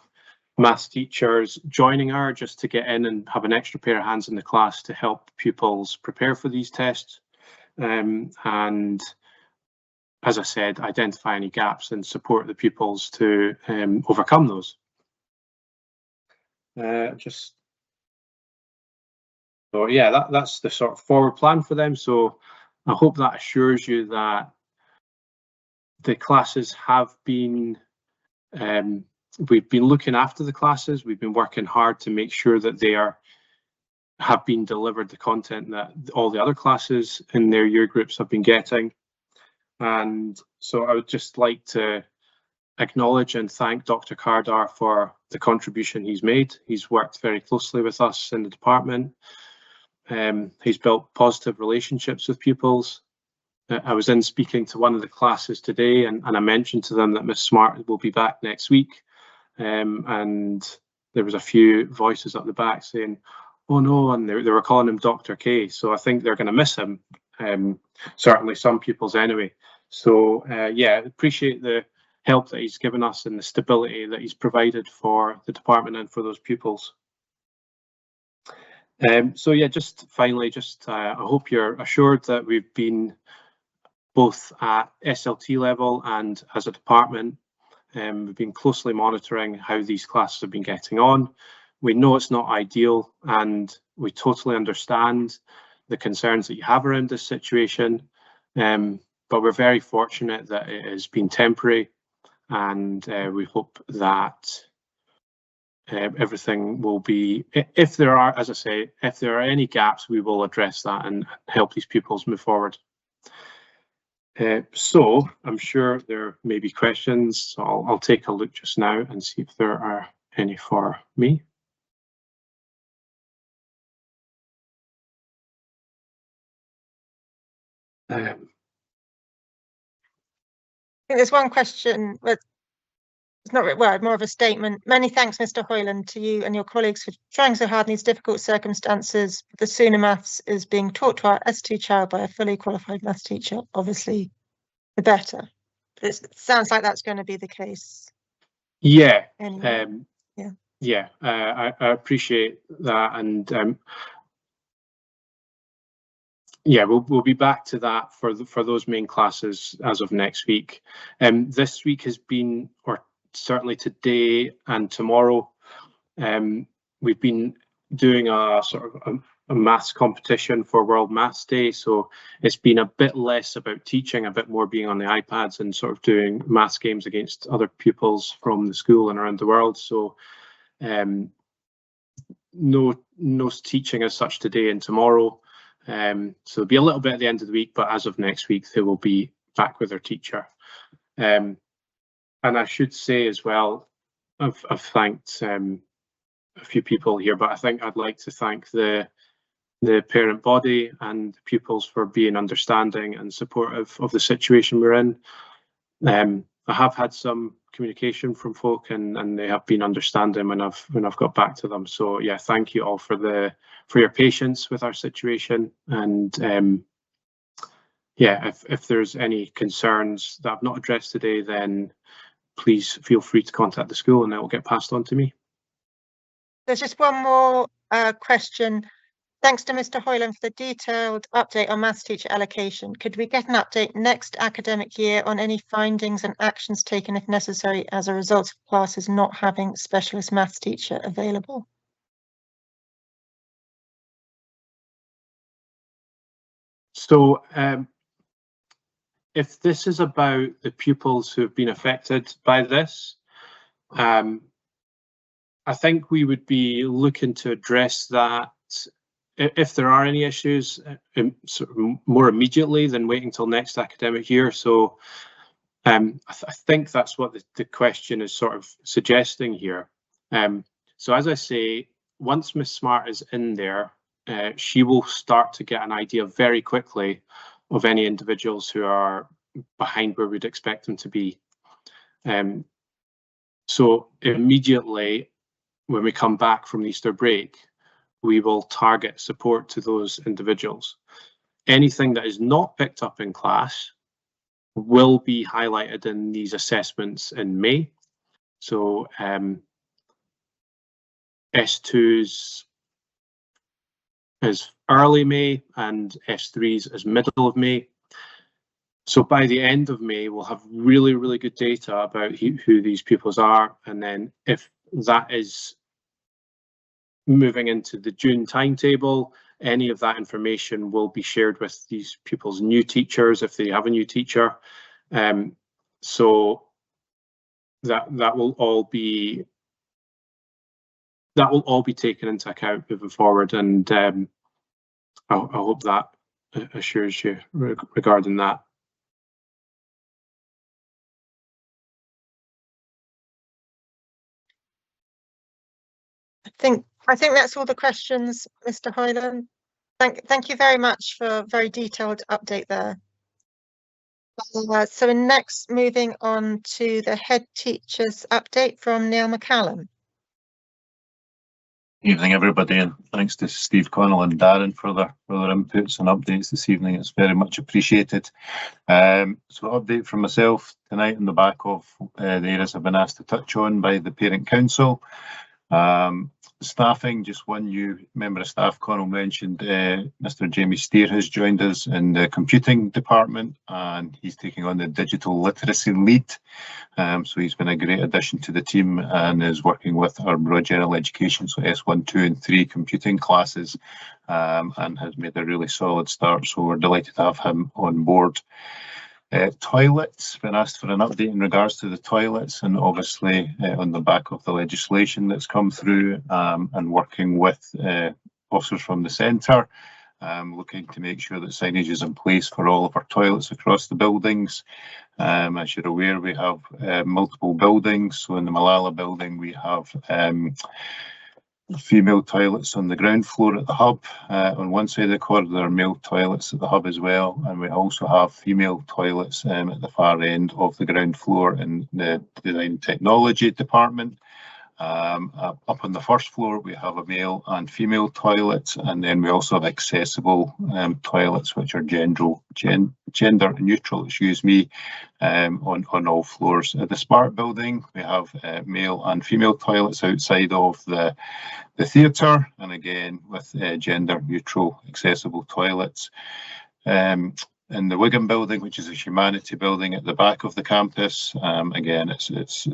maths teachers joining her just to get in and have an extra pair of hands in the class to help pupils prepare for these tests. And as I said, identify any gaps and support the pupils to overcome those. So yeah, that's the sort of forward plan for them. So I hope that assures you that the classes have been, we've been looking after the classes. We've been working hard to make sure that they have been delivered the content that all the other classes in their year groups have been getting. And so I would just like to acknowledge and thank Dr. Cardar for the contribution he's made. He's worked very closely with us in the department. He's built positive relationships with pupils. I was in speaking to one of the classes today and I mentioned to them that Ms. Smart will be back next week. And there was a few voices up the back saying, oh no, and they were calling him Dr. K. So I think they're going to miss him, certainly some pupils anyway. So yeah, appreciate the help that he's given us and the stability that he's provided for the department and for those pupils. So yeah, just finally, I hope you're assured that we've been both at SLT level and as a department, we've been closely monitoring how these classes have been getting on. We know it's not ideal and we totally understand the concerns that you have around this situation, but we're very fortunate that it has been temporary, and we hope that everything will be, if there are, as I say, if there are any gaps, we will address that and help these pupils move forward. So I'm sure there may be questions, so I'll take a look just now and see if there are any for me. think there's one question, but it's not well, more of a statement. Many thanks, Mr. Hoyland, to you and your colleagues for trying so hard in these difficult circumstances. The sooner maths is being taught to our S2 child by a fully qualified maths teacher, obviously, the better. But it sounds like that's going to be the case. Yeah. Anyway. I appreciate that, and yeah, we'll be back to that for those main classes as of next week. This week has been, or certainly today and tomorrow, we've been doing a sort of a maths competition for World Maths Day, so it's been a bit less about teaching, a bit more being on the iPads and sort of doing maths games against other pupils from the school and around the world. So no teaching as such today and tomorrow. So it'll be a little bit at the end of the week, but as of next week, they will be back with their teacher. And I should say as well, I've thanked a few people here, but I think I'd like to thank the parent body and the pupils for being understanding and supportive of the situation we're in. I have had some communication from folk, and they have been understanding when I've got back to them. So yeah, thank you all for your patience with our situation. And yeah, if there's any concerns that I've not addressed today, then please feel free to contact the school and that will get passed on to me. There's just one more question. Thanks to Mr. Hoyland for the detailed update on maths teacher allocation. Could we get an update next academic year on any findings and actions taken if necessary as a result of classes not having specialist maths teacher available? So if this is about the pupils who have been affected by this, I think we would be looking to address that if there are any issues sort of more immediately than waiting till next academic year. So I think that's what the question is sort of suggesting here. So as I say, once Miss Smart is in there, she will start to get an idea very quickly of any individuals who are behind where we'd expect them to be. So immediately when we come back from the Easter break, we will target support to those individuals. Anything that is not picked up in class will be highlighted in these assessments in May. So S2s is early May and S3s is middle of May. So by the end of May, we'll have really, really good data about who these pupils are. And then if that is moving into the June timetable, any of that information will be shared with these pupils' new teachers if they have a new teacher. So that will all be taken into account moving forward, and I hope that assures you regarding that. I think that's all the questions, Mr. Hoyland. Thank you very much for a very detailed update there. So next, moving on to the head teachers update from Neil McCallum. Evening, everybody, and thanks to Steve Connell and Darren for their inputs and updates this evening. It's very much appreciated. So update from myself tonight on the back of the areas I've been asked to touch on by the Parent Council. Staffing, just one new member of staff Connell mentioned, Mr. Jamie Steer has joined us in the computing department, and he's taking on the digital literacy lead. So he's been a great addition to the team and is working with our broad general education, so S1, 2 and 3 computing classes, and has made a really solid start. So we're delighted to have him on board. Toilets, been asked for an update in regards to the toilets, and obviously on the back of the legislation that's come through, and working with officers from the centre, looking to make sure that signage is in place for all of our toilets across the buildings. As you're aware, we have multiple buildings. So in the Malala building, we have female toilets on the ground floor at the hub. On one side of the corridor, there are male toilets at the hub as well, and we also have female toilets at the far end of the ground floor in the design technology department. Up on the first floor, we have a male and female toilets, and then we also have accessible toilets, which are gender neutral, on all floors. At the Smart building, we have male and female toilets outside of the theatre, and again with gender neutral accessible toilets. In the Wigan building, which is a humanity building at the back of the campus, again, it's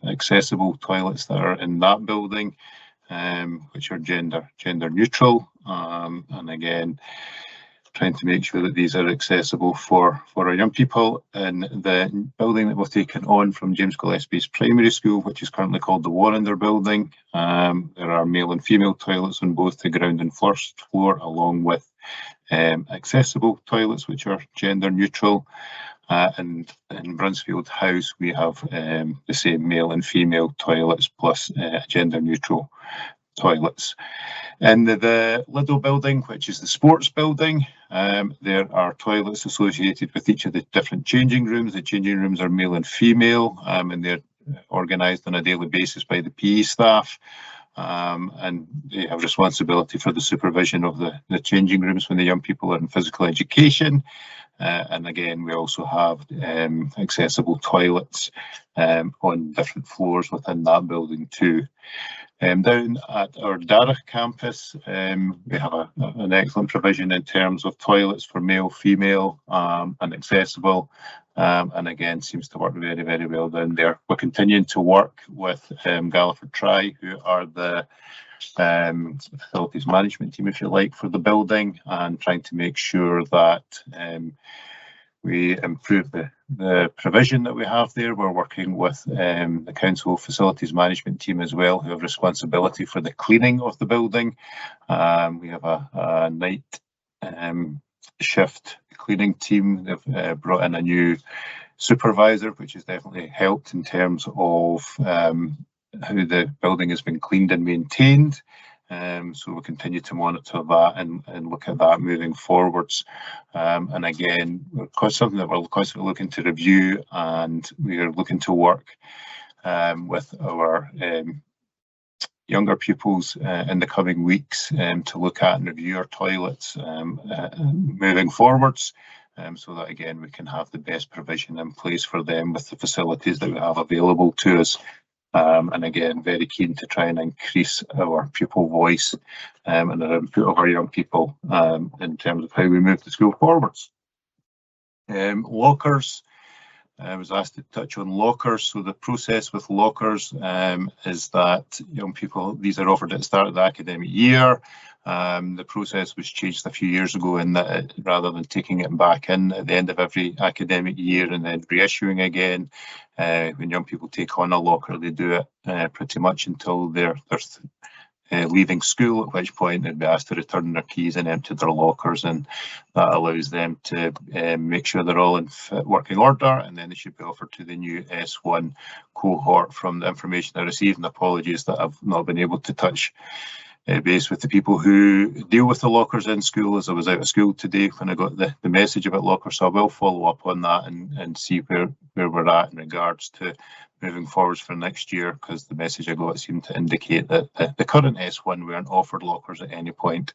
accessible toilets that are in that building, which are gender neutral, and again, trying to make sure that these are accessible for our young people. In the building that we've taken on from James Gillespie's primary school, which is currently called the Warrender building, there are male and female toilets on both the ground and first floor, along with accessible toilets, which are gender neutral. And in Brunsfield House, we have the same male and female toilets plus gender neutral toilets. In the Liddell building, which is the sports building, there are toilets associated with each of the different changing rooms. The changing rooms are male and female, and they're organised on a daily basis by the PE staff. And they have responsibility for the supervision of the changing rooms when the young people are in physical education. And again, we also have accessible toilets on different floors within that building too. Down at our Darragh campus, we have an excellent provision in terms of toilets for male, female, and accessible. And again, seems to work very, very well down there. We're continuing to work with Galliford Try, who are the facilities management team, if you like, for the building, and trying to make sure that we improve the provision that we have there. We're working with the council facilities management team as well, who have responsibility for the cleaning of the building. We have a night shift cleaning team. They've brought in a new supervisor, which has definitely helped in terms of how the building has been cleaned and maintained. So we'll continue to monitor that and look at that moving forwards. And again, something that we're constantly looking to review, and we are looking to work with our younger pupils in the coming weeks to look at and review our toilets moving forwards, so that again we can have the best provision in place for them with the facilities that we have available to us. And again, very keen to try and increase our pupil voice and our input of our young people in terms of how we move the school forwards. Lockers. I was asked to touch on lockers. So the process with lockers is that young people, these are offered at the start of the academic year. The process was changed a few years ago in that rather than taking it back in at the end of every academic year and then reissuing again, when young people take on a locker, they do it pretty much until they're leaving school, at which point they'd be asked to return their keys and empty their lockers, and that allows them to make sure they're all in working order, and then they should be offered to the new S1 cohort. From the information I received, and apologies that I've not been able to touch base with the people who deal with the lockers in school, as I was out of school today when I got the message about lockers, so I will follow up on that and see where we're at in regards to moving forwards for next year, because the message I got seemed to indicate that the current S1 weren't offered lockers at any point.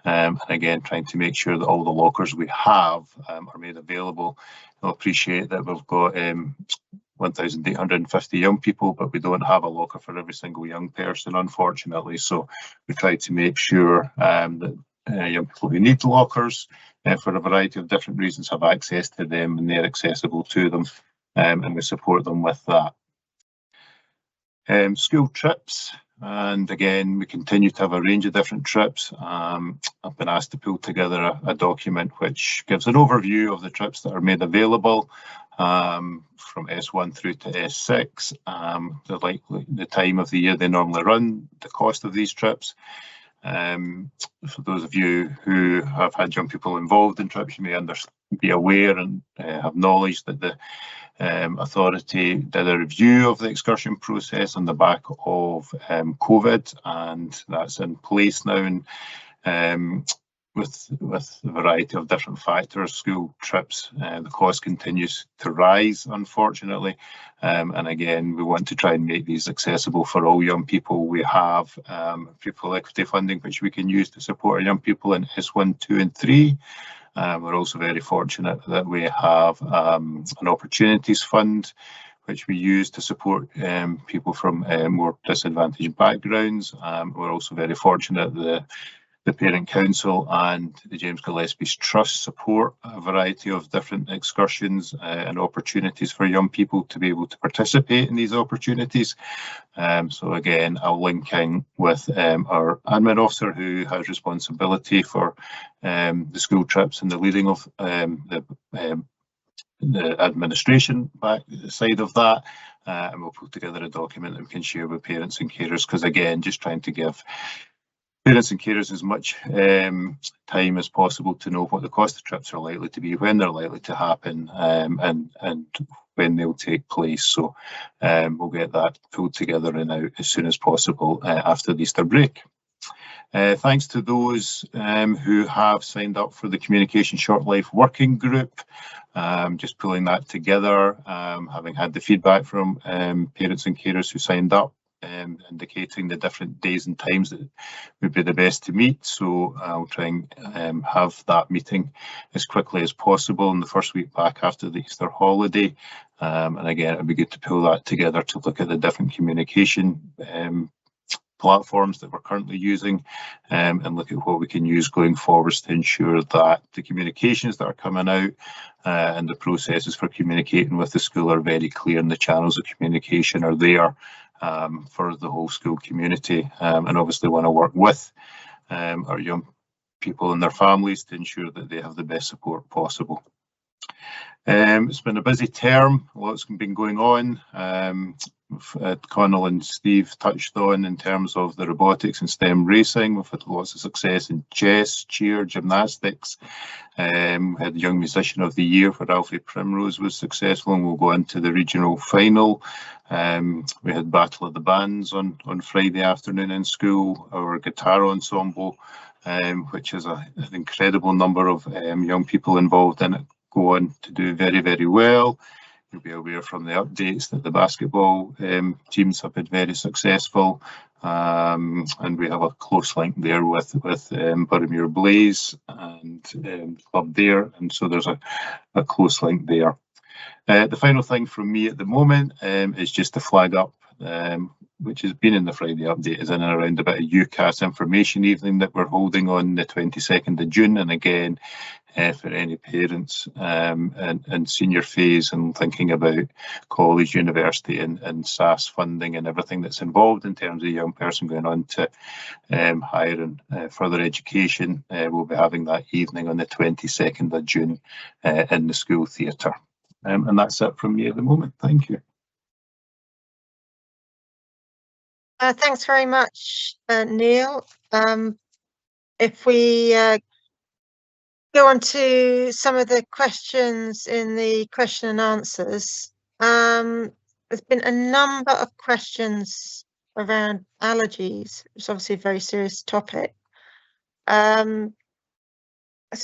And again, trying to make sure that all the lockers we have are made available. I'll appreciate that we've got 1,850 young people, but we don't have a locker for every single young person, unfortunately. So we try to make sure that young people who need lockers for a variety of different reasons have access to them, and they're accessible to them, and we support them with that. School trips, and again, we continue to have a range of different trips. I've been asked to pull together a document which gives an overview of the trips that are made available from S1 through to S6, the time of the year they normally run, the cost of these trips. For those of you who have had young people involved in trips, you may be aware and have knowledge that Authority did a review of the excursion process on the back of COVID, and that's in place now. And with a variety of different factors, school trips, the cost continues to rise, unfortunately. And again, we want to try and make these accessible for all young people. We have pupil equity funding, which we can use to support our young people in S1, 2 and 3. We're also very fortunate that we have an opportunities fund, which we use to support people from more disadvantaged backgrounds. We're also very fortunate that the Parent Council and the James Gillespie's Trust support a variety of different excursions and opportunities for young people to be able to participate in these opportunities. So again, I'll link in with our admin officer, who has responsibility for the school trips and the leading of the administration side of that, and we'll put together a document that we can share with parents and carers, because again, just trying to give parents and carers as much time as possible to know what the cost of trips are likely to be, when they're likely to happen, and when they'll take place. So we'll get that pulled together and out as soon as possible after the Easter break. Thanks to those who have signed up for the Communication Short Life Working Group. Just pulling that together, having had the feedback from parents and carers who signed up, indicating the different days and times that would be the best to meet. So I'll try and have that meeting as quickly as possible in the first week back after the Easter holiday. And again, it'd be good to pull that together to look at the different communication platforms that we're currently using, and look at what we can use going forwards to ensure that the communications that are coming out and the processes for communicating with the school are very clear, and the channels of communication are there for the whole school community, and obviously want to work with our young people and their families to ensure that they have the best support possible. It's been a busy term, lots been going on. Connell and Steve touched on in terms of the robotics and STEM racing. We've had lots of success in chess, cheer, gymnastics. We had the Young Musician of the Year for Alfie Primrose was successful, and we'll go into the regional final. We had Battle of the Bands on Friday afternoon in school. Our guitar ensemble, which has an incredible number of young people involved in it, go on to do very, very well. You'll be aware from the updates that the basketball teams have been very successful, and we have a close link there with Boroughmuir Blaze and club there, and so there's a close link there. The final thing from me at the moment is just to flag up, which has been in the Friday update, is in and around about a UCAS information evening that we're holding on the 22nd of June, and again, for any parents and senior phase and thinking about college, university and SAS funding and everything that's involved in terms of a young person going on to higher and further education, we'll be having that evening on the 22nd of June in the school theatre. And that's it from me at the moment. Thank you. Thanks very much, Neil. If we go on to some of the questions in the question and answers, there's been a number of questions around allergies, which is obviously a very serious topic. So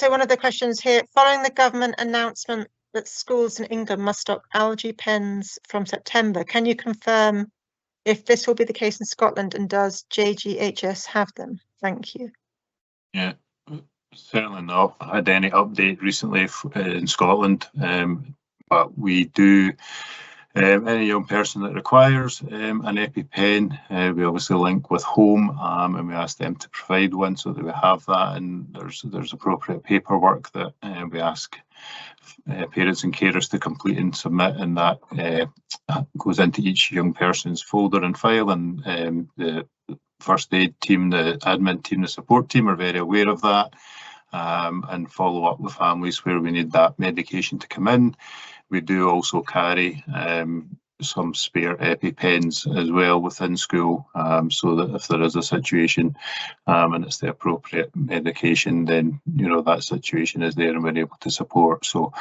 one of the questions here, following the government announcement that schools in England must stock allergy pens from September, can you confirm if this will be the case in Scotland, and does JGHS have them? Thank you. Yeah, certainly not had any update recently in Scotland, but we do, any young person that requires an EpiPen, we obviously link with home, and we ask them to provide one so that we have that, and there's appropriate paperwork that we ask parents and carers to complete and submit, and that goes into each young person's folder and file, and the first aid team, the admin team, the support team are very aware of that, and follow up with families where we need that medication to come in. We do also carry some spare EpiPens as well within school, so that if there is a situation and it's the appropriate medication, then that situation is there and we're able to support. So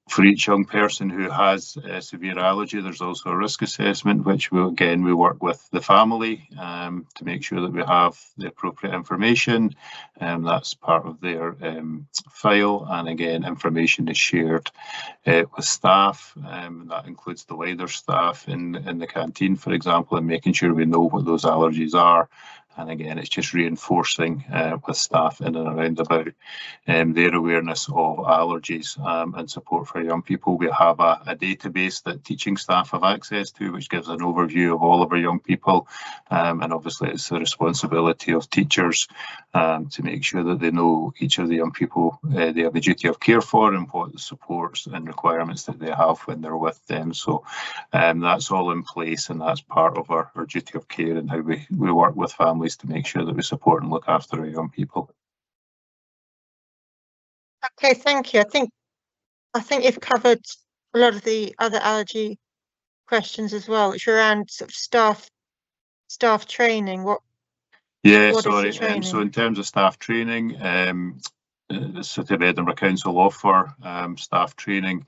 for each young person who has a severe allergy, there's also a risk assessment, which we work with the family to make sure that we have the appropriate information. That's part of their file, and again, information is shared with staff. That includes the wider staff in the canteen, for example, and making sure we know what those allergies are. And again, it's just reinforcing with staff in and around about their awareness of allergies and support for young people. We have a database that teaching staff have access to, which gives an overview of all of our young people. And obviously, it's the responsibility of teachers to make sure that they know each of the young people they have a duty of care for and what the supports and requirements that they have when they're with them. So that's all in place, and that's part of our duty of care and how we work with families to make sure that we support and look after our young people. Okay, thank you. I think you've covered a lot of the other allergy questions as well, which are around sort of staff training. What is the training? So in terms of staff training, the City of Edinburgh Council offer staff training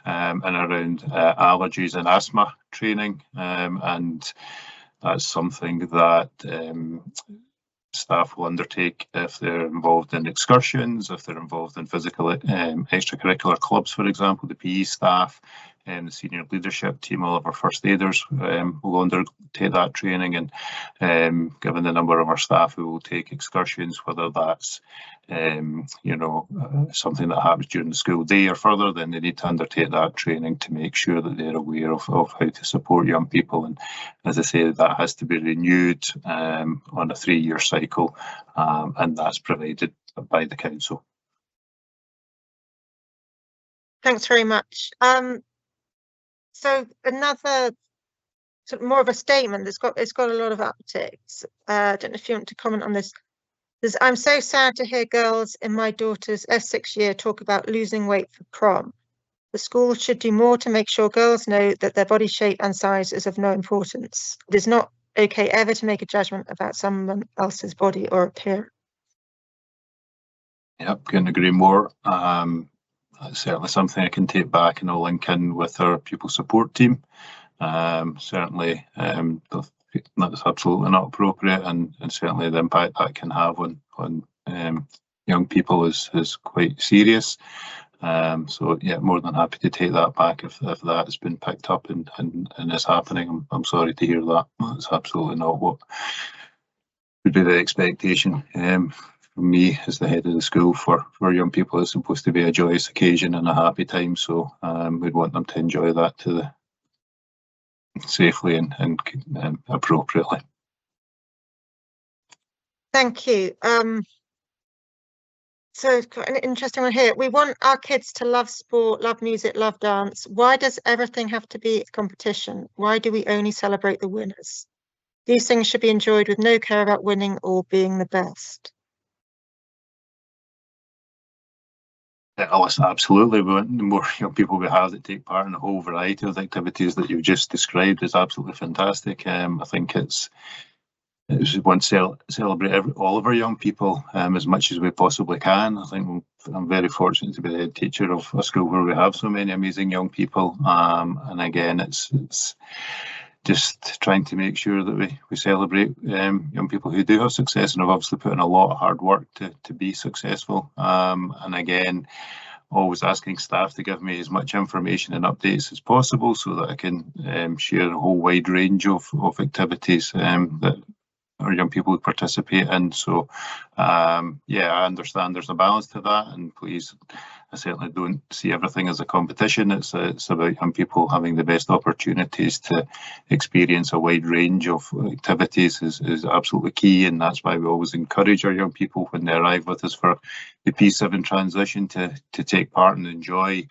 and around allergies and asthma training, and that's something that staff will undertake if they're involved in excursions, if they're involved in physical extracurricular clubs, for example, the PE staff and the senior leadership team, all of our first aiders will undertake that training. And given the number of our staff who will take excursions, whether that's something that happens during the school day or further, then they need to undertake that training to make sure that they're aware of how to support young people. And as I say, that has to be renewed on a 3-year cycle, and that's provided by the council. Thanks very much. So another sort of more of a statement that's got a lot of upticks. I don't know if you want to comment on this. I'm so sad to hear girls in my daughter's S6 year talk about losing weight for prom. The school should do more to make sure girls know that their body shape and size is of no importance. It is not okay ever to make a judgment about someone else's body or appearance. Yep, couldn't agree more. That's certainly something I can take back and I'll link in with our pupil support team. Certainly, that's absolutely not appropriate, and certainly the impact that can have on young people is quite serious. So yeah, more than happy to take that back if that has been picked up and is happening. I'm sorry to hear that. That's absolutely not what would be the expectation. For me as the head of the school, for young people, it's supposed to be a joyous occasion and a happy time, so we'd want them to enjoy that safely and appropriately. Thank you. So quite an interesting one here. We want our kids to love sport, love music, love dance. Why does everything have to be a competition? Why do we only celebrate the winners? These things should be enjoyed with no care about winning or being the best. Absolutely. The more young people we have that take part in a whole variety of the activities that you've just described is absolutely fantastic. I think we want to celebrate all of our young people as much as we possibly can. I think I'm very fortunate to be the head teacher of a school where we have so many amazing young people. And again, it's just trying to make sure that we celebrate young people who do have success and have obviously put in a lot of hard work to be successful. And again, always asking staff to give me as much information and updates as possible so that I can share a whole wide range of activities that our young people would participate in. So yeah, I understand there's a balance to that, and please, I certainly don't see everything as a competition. It's about young people having the best opportunities to experience a wide range of activities is absolutely key, and that's why we always encourage our young people when they arrive with us for the P7 transition to take part and enjoy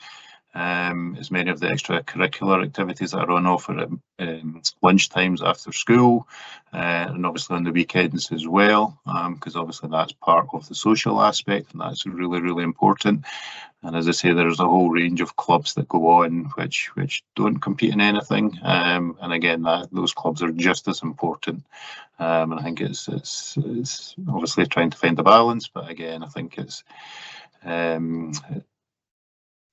as many of the extracurricular activities that are on offer at lunch times after school, and obviously on the weekends as well, because obviously that's part of the social aspect, and that's really, really important. And as I say, there's a whole range of clubs that go on which don't compete in anything, and again, those clubs are just as important. And I think it's obviously trying to find a balance, but again, I think it's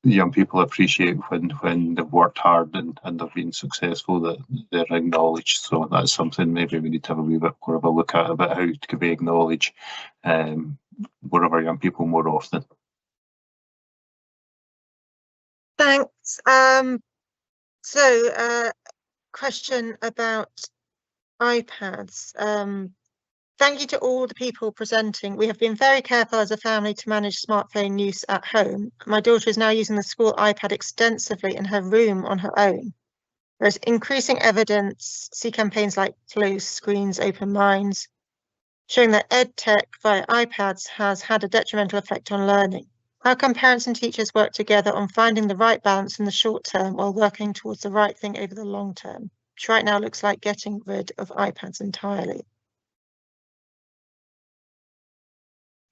young people appreciate when they've worked hard and they've been successful, that they're acknowledged. So that's something maybe we need to have a wee bit more of a look at, about how to be acknowledged more of our young people more often. Thanks. Question about iPads. Thank you to all the people presenting. We have been very careful as a family to manage smartphone use at home. My daughter is now using the school iPad extensively in her room on her own. There is increasing evidence, see campaigns like Close Screens, Open Minds, showing that EdTech via iPads has had a detrimental effect on learning. How can parents and teachers work together on finding the right balance in the short term while working towards the right thing over the long term, which right now looks like getting rid of iPads entirely?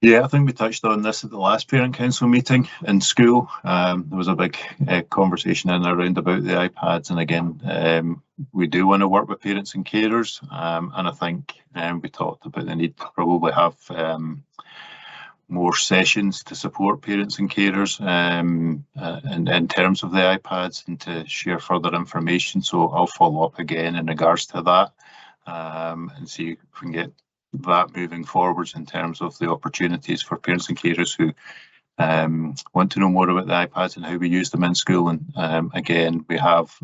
Yeah, I think we touched on this at the last parent council meeting in school. There was a big conversation in and around about the iPads, and again, we do want to work with parents and carers, and I think we talked about the need to probably have more sessions to support parents and carers in terms of the iPads, and to share further information. So I'll follow up again in regards to that, and see if we can get that moving forwards in terms of the opportunities for parents and carers who want to know more about the iPads and how we use them in school. And again, we have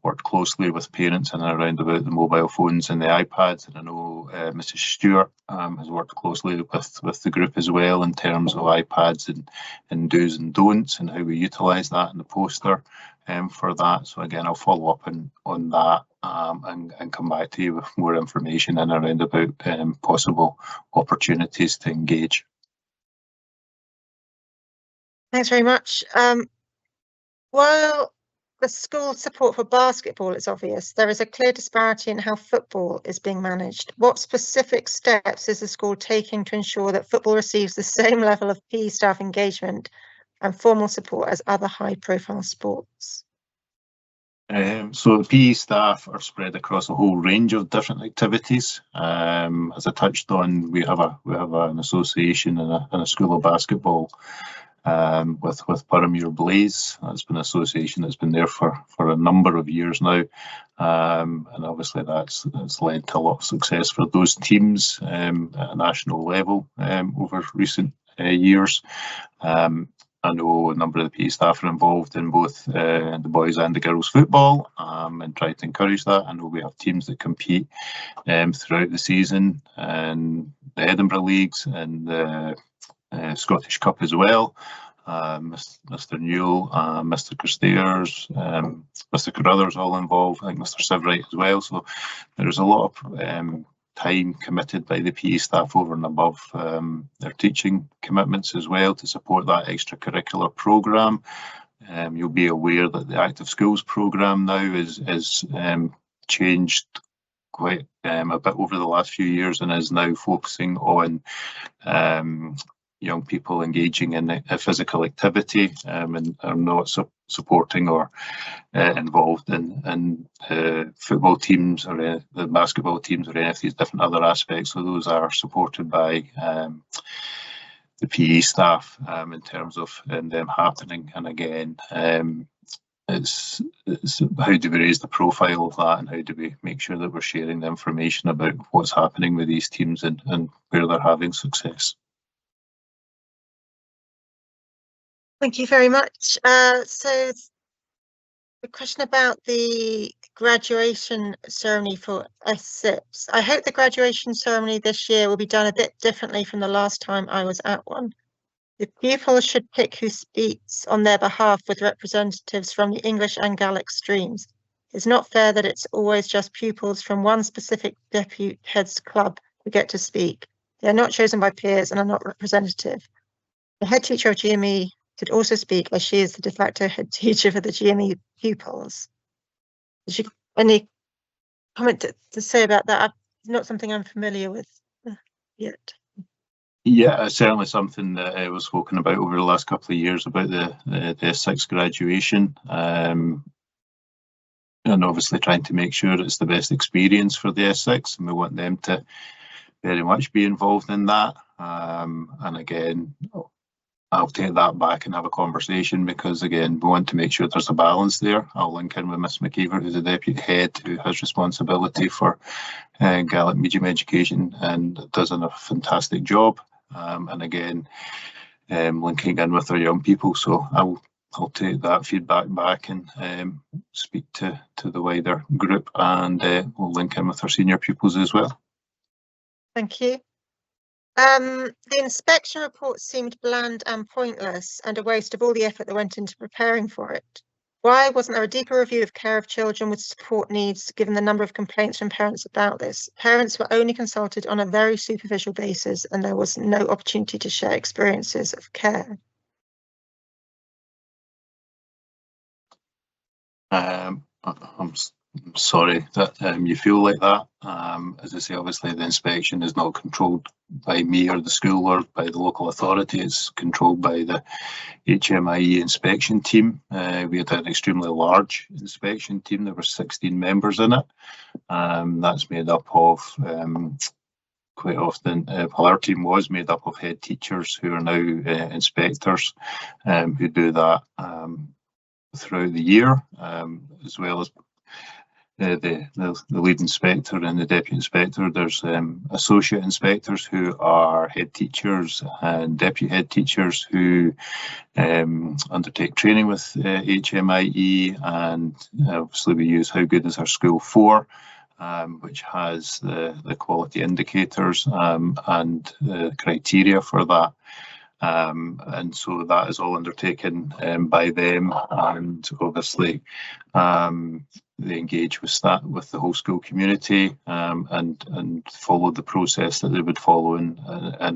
worked closely with parents and around about the mobile phones and the iPads, and I know Mrs. Stewart has worked closely with the group as well in terms of iPads and do's and don'ts, and how we utilise that in the poster for that. So again, I'll follow up on that and come back to you with more information and around about possible opportunities to engage. Thanks very much. While the school support for basketball is obvious, there is a clear disparity in how football is being managed. What specific steps is the school taking to ensure that football receives the same level of PE staff engagement and formal support as other high-profile sports? So the PE staff are spread across a whole range of different activities. As I touched on, we have an association and a school of basketball with Boroughmuir Blaze. That's been an association that's been there for a number of years now, and obviously that's led to a lot of success for those teams at a national level over recent years. I know a number of the PE staff are involved in both the boys and the girls football, and try to encourage that. I know we have teams that compete throughout the season, and the Edinburgh Leagues and the Scottish Cup as well. Mr. Newell, Mr. Christairs, Mr. Carruthers all involved, I think Mr. Sivright as well. So there's a lot of time committed by the PE staff over and above their teaching commitments as well to support that extracurricular programme. You'll be aware that the Active Schools programme now is changed quite a bit over the last few years, and is now focusing on young people engaging in a physical activity and are not supporting or involved in football teams or the basketball teams or any of these different other aspects. So those are supported by the PE staff in terms of them happening. And again, it's how do we raise the profile of that, and how do we make sure that we're sharing the information about what's happening with these teams and where they're having success. Thank you very much. So the question about the graduation ceremony for S6. I hope the graduation ceremony this year will be done a bit differently from the last time I was at one. The pupils should pick who speaks on their behalf with representatives from the English and Gaelic streams. It's not fair that it's always just pupils from one specific deputy head's club who get to speak. They are not chosen by peers and are not representative. The head teacher of GME could also speak, as she is the de facto head teacher for the GME pupils. Does she have any comment to say about that? It's not something I'm familiar with yet. Yeah, it's certainly something that was spoken about over the last couple of years about the S6 graduation, and obviously trying to make sure it's the best experience for the S6, and we want them to very much be involved in that. And again, I'll take that back and have a conversation, because again, we want to make sure there's a balance there. I'll link in with Miss McKeever, who's the deputy head, who has responsibility for Gaelic medium education and does a fantastic job. And again, linking in with our young people. So I'll take that feedback back and speak to the wider group, and we'll link in with our senior pupils as well. Thank you. The inspection report seemed bland and pointless, and a waste of all the effort that went into preparing for it. Why wasn't there a deeper review of care of children with support needs, given the number of complaints from parents about this? Parents were only consulted on a very superficial basis, and there was no opportunity to share experiences of care. I'm sorry that you feel like that. As I say, obviously the inspection is not controlled by me or the school or by the local authority. It's controlled by the HMIE inspection team. We had an extremely large inspection team. There were 16 members in it. That's made up of quite often, our team was made up of head teachers who are now inspectors, who do that throughout the year, as well as the lead inspector and the deputy inspector. There's associate inspectors who are head teachers and deputy head teachers who undertake training with HMIE, and obviously we use How Good Is Our School For, which has the quality indicators and the criteria for that. And so that is all undertaken by them, and obviously they engage with the whole school community, and follow the process that they would follow in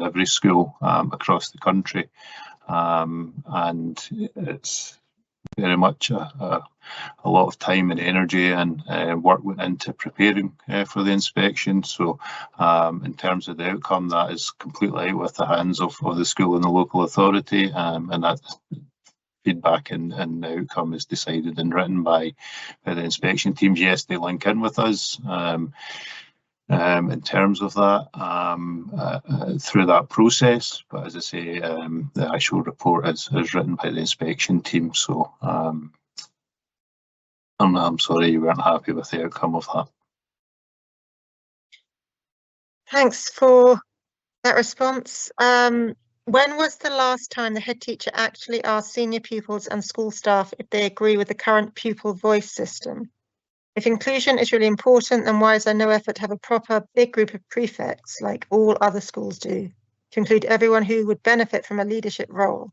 every school across the country. And it's very much a lot of time and energy and work went into preparing for the inspection. So in terms of the outcome, that is completely out with the hands of the school and the local authority, and that feedback and the outcome is decided and written by the inspection teams. Yes, they link in with us in terms of that through that process, but as I say, the actual report is written by the inspection team. So I'm sorry you weren't happy with the outcome of that. Thanks for that response. When was the last time the head teacher actually asked senior pupils and school staff if they agree with the current pupil voice system? If inclusion is really important, then why is there no effort to have a proper big group of prefects, like all other schools do, to include everyone who would benefit from a leadership role?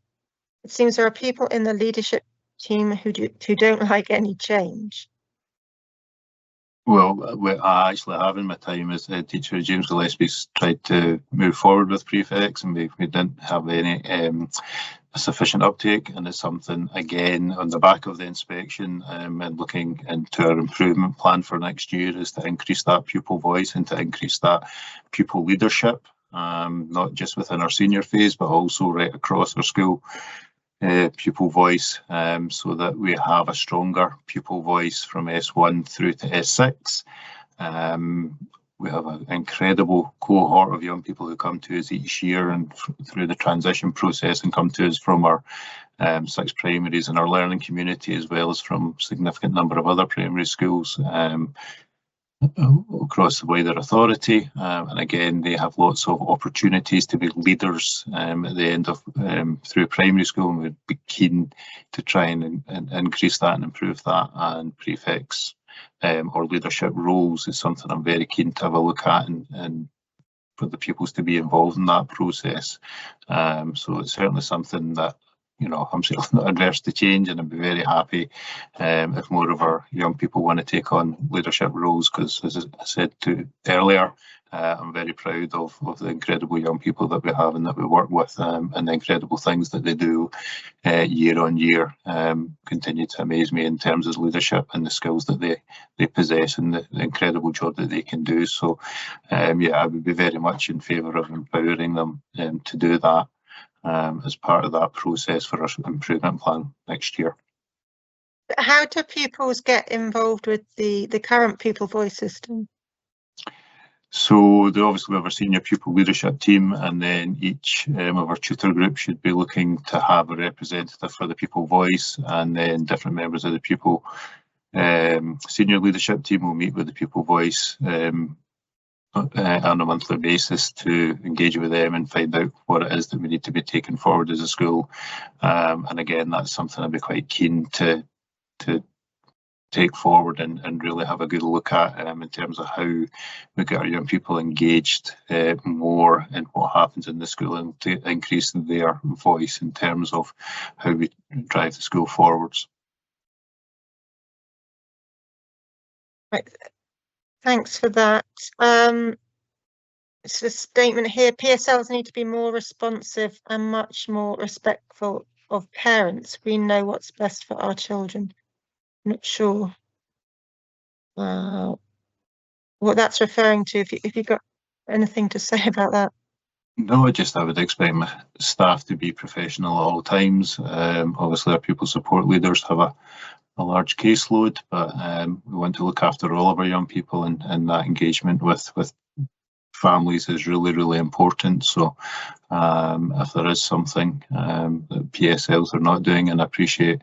It seems there are people in the leadership team who don't like any change. Well, I actually have in my time as head teacher, James Gillespie tried to move forward with prefects, and we didn't have any sufficient uptake, and it's something again on the back of the inspection and looking into our improvement plan for next year is to increase that pupil voice and to increase that pupil leadership, not just within our senior phase but also right across our school. Pupil voice, so that we have a stronger pupil voice from S1 through to S6. We have an incredible cohort of young people who come to us each year and through the transition process and come to us from our 6 primaries and our learning community, as well as from a significant number of other primary schools across the wider authority, and again they have lots of opportunities to be leaders at the end of through primary school, and we'd be keen to try and increase that and improve that, and prefects or leadership roles is something I'm very keen to have a look at and for the pupils to be involved in that process. So it's certainly something that I'm certainly not adverse to change, and I'd be very happy if more of our young people want to take on leadership roles, because as I said earlier, I'm very proud of the incredible young people that we have and that we work with, and the incredible things that they do year on year continue to amaze me in terms of leadership and the skills that they possess and the incredible job that they can do. So yeah, I would be very much in favour of empowering them to do that as part of that process for our improvement plan next year. How do pupils get involved with the current pupil voice system? So they obviously have our senior pupil leadership team, and then each of our tutor groups should be looking to have a representative for the pupil voice, and then different members of the pupil senior leadership team will meet with the pupil voice on a monthly basis to engage with them and find out what it is that we need to be taking forward as a school. And again, that's something I'd be quite keen to take forward and really have a good look at in terms of how we get our young people engaged more in what happens in the school, and to increase their voice in terms of how we drive the school forwards. Right. Thanks for that. It's a statement here: PSLs need to be more responsive and much more respectful of parents. We know what's best for our children. Not sure what that's referring to. If you've got anything to say about that. No, I would expect my staff to be professional at all times. Obviously, our pupil support leaders have a large caseload, but we want to look after all of our young people, and that engagement with families is really, really important. So if there is something that PSLs are not doing, and I appreciate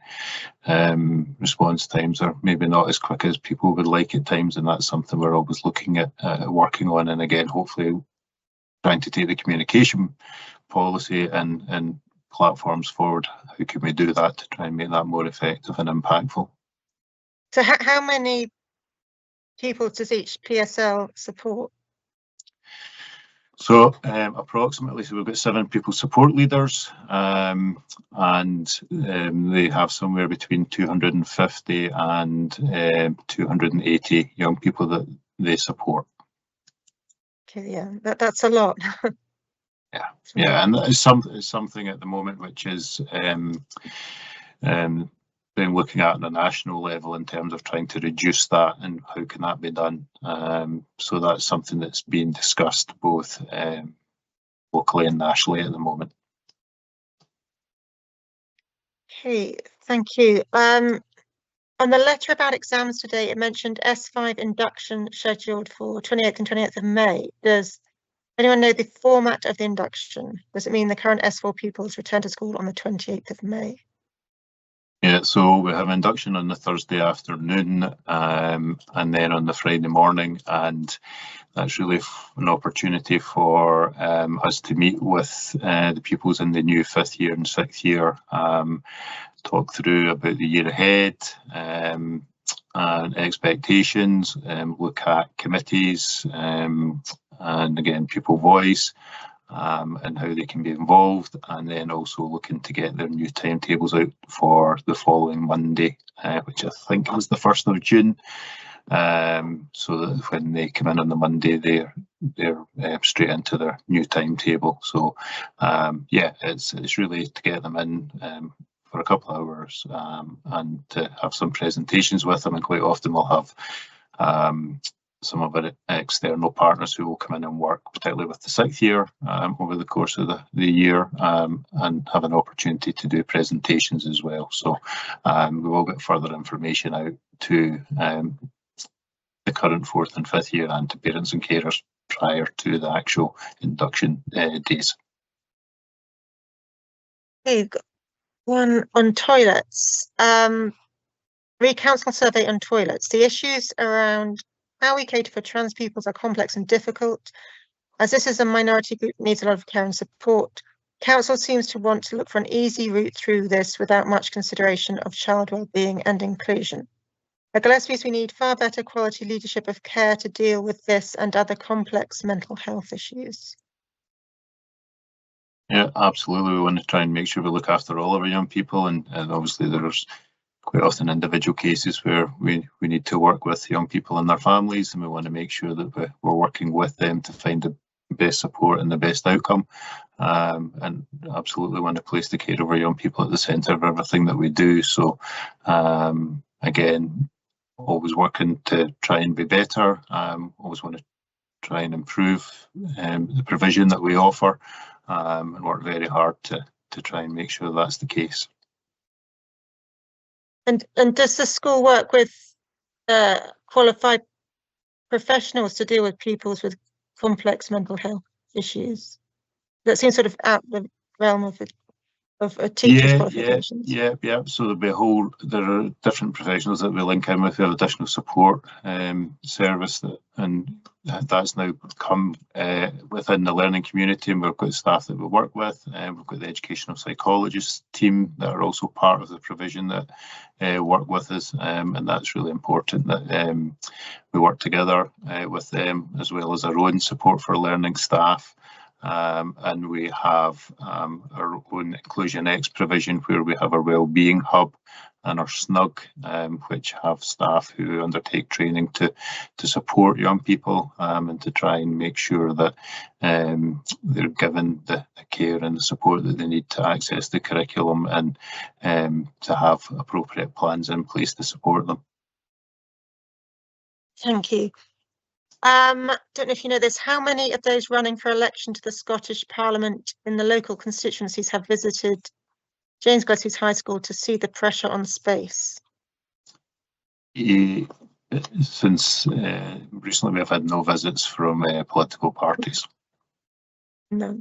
response times are maybe not as quick as people would like at times, and that's something we're always looking at working on, and again, hopefully trying to take the communication policy and platforms forward. How can we do that to try and make that more effective and impactful? So how many pupils does each PSL support? So approximately, so we've got 7 pupil support leaders, and they have somewhere between 250 and 280 young people that they support. Okay, yeah, that's a lot. Yeah, and that is something at the moment which is been looking at a national level in terms of trying to reduce that, and how can that be done. So that's something that's being discussed both locally and nationally at the moment. Okay, thank you. On the letter about exams today, it mentioned S5 induction scheduled for 28th and 28th of May. Does anyone know the format of the induction? Does it mean the current S4 pupils return to school on the 28th of May? Yeah, so we have induction on the Thursday afternoon, and then on the Friday morning, and that's really an opportunity for us to meet with the pupils in the new 5th year and 6th year, talk through about the year ahead and expectations, look at committees, and again pupil voice, and how they can be involved, and then also looking to get their new timetables out for the following Monday, which I think was the 1st of June, so that when they come in on the Monday, they're straight into their new timetable. So yeah, it's really to get them in for a couple of hours and to have some presentations with them, and quite often we'll have some of our external partners who will come in and work, particularly with the 6th year over the course of the year, and have an opportunity to do presentations as well. So we will get further information out to the current 4th and 5th year and to parents and carers prior to the actual induction days. Okay, one on toilets. Re-council survey on toilets. The issues around how we cater for trans pupils are complex and difficult. As this is a minority group that needs a lot of care and support, council seems to want to look for an easy route through this without much consideration of child well-being and inclusion. At Gillespie's, we need far better quality leadership of care to deal with this and other complex mental health issues. Yeah, absolutely. We want to try and make sure we look after all of our young people, and obviously there's quite often individual cases where we need to work with young people and their families, and we want to make sure that we're working with them to find the best support and the best outcome. And absolutely want to place the care of our young people at the centre of everything that we do. So again, always working to try and be better. Always want to try and improve the provision that we offer, and work very hard to try and make sure that's the case. And does the school work with qualified professionals to deal with pupils with complex mental health issues? That seems sort of out the realm of a teacher's qualifications. Yeah. So there are different professionals that we link in with. We have additional support service and that's now come within the learning community, and we've got staff that we work with. We've got the educational psychologists team that are also part of the provision that work with us, and that's really important that we work together with them, as well as our own support for learning staff. And we have our own Inclusion X provision, where we have our wellbeing hub and our SNUG, which have staff who undertake training to support young people, and to try and make sure that they're given the care and the support that they need to access the curriculum, and to have appropriate plans in place to support them. Thank you. Don't know if you know this, how many of those running for election to the Scottish Parliament in the local constituencies have visited James Gillespie's High School to see the pressure on space? Since recently, we have had no visits from political parties. No.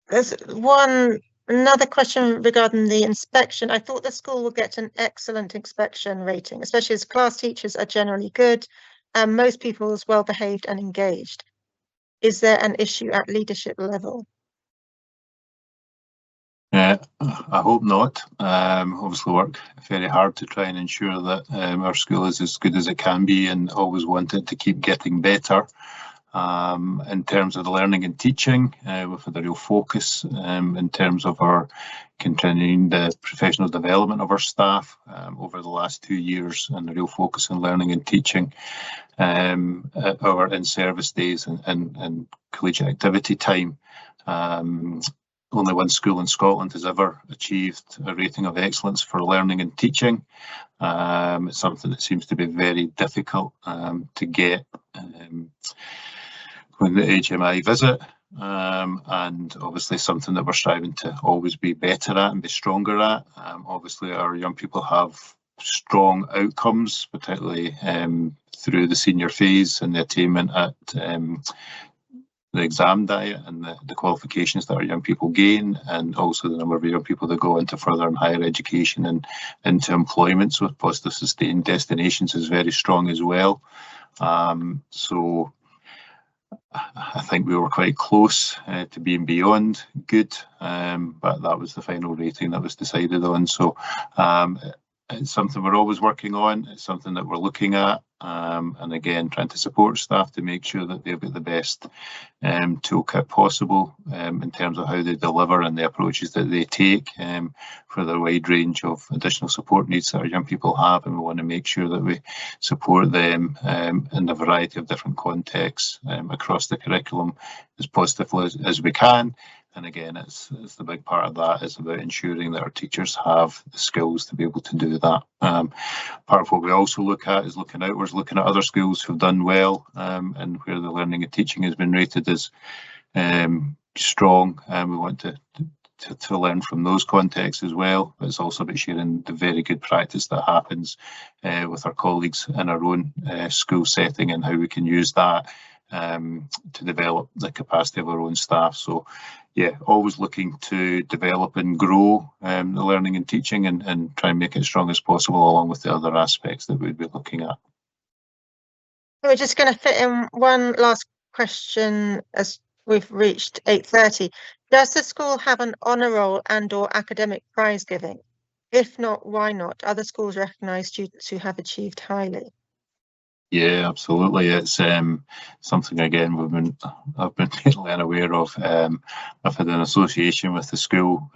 There's another question regarding the inspection. I thought the school would get an excellent inspection rating, especially as class teachers are generally good and most people is well behaved and engaged. Is there an issue at leadership level? I hope not. Obviously work very hard to try and ensure that our school is as good as it can be, and always want it to keep getting better. In terms of the learning and teaching, we've had a real focus in terms of our continuing the professional development of our staff over the last 2 years, and a real focus on learning and teaching. Our in-service days and collegiate activity time. Only one school in Scotland has ever achieved a rating of excellence for learning and teaching. It's something that seems to be very difficult to get when the HMI visit, and obviously something that we're striving to always be better at and be stronger at. Obviously our young people have strong outcomes, particularly through the senior phase and the attainment at the exam diet and the qualifications that our young people gain, and also the number of young people that go into further and higher education and into employment. So positive sustained destinations is very strong as well. So I think we were quite close to being beyond good, but that was the final rating that was decided on. So it's something we're always working on. It's something that we're looking at, and again trying to support staff to make sure that they've got the best toolkit possible in terms of how they deliver and the approaches that they take for the wide range of additional support needs that our young people have, and we want to make sure that we support them in a variety of different contexts across the curriculum as positively as we can. And again, it's the big part of that is about ensuring that our teachers have the skills to be able to do that. Part of what we also look at is looking outwards, looking at other schools who've done well, and where the learning and teaching has been rated as strong. We want to learn from those contexts as well. But it's also about sharing the very good practice that happens with our colleagues in our own school setting, and how we can use that to develop the capacity of our own staff. So yeah, always looking to develop and grow the learning and teaching, and try and make it as strong as possible, along with the other aspects that we'd be looking at. We're just going to fit in one last question as we've reached 8:30. Does the school have an honour roll and/or academic prize giving? If not, why not? Other schools recognise students who have achieved highly. Yeah, absolutely. It's something again I've been mainly unaware of. I've had an association with the school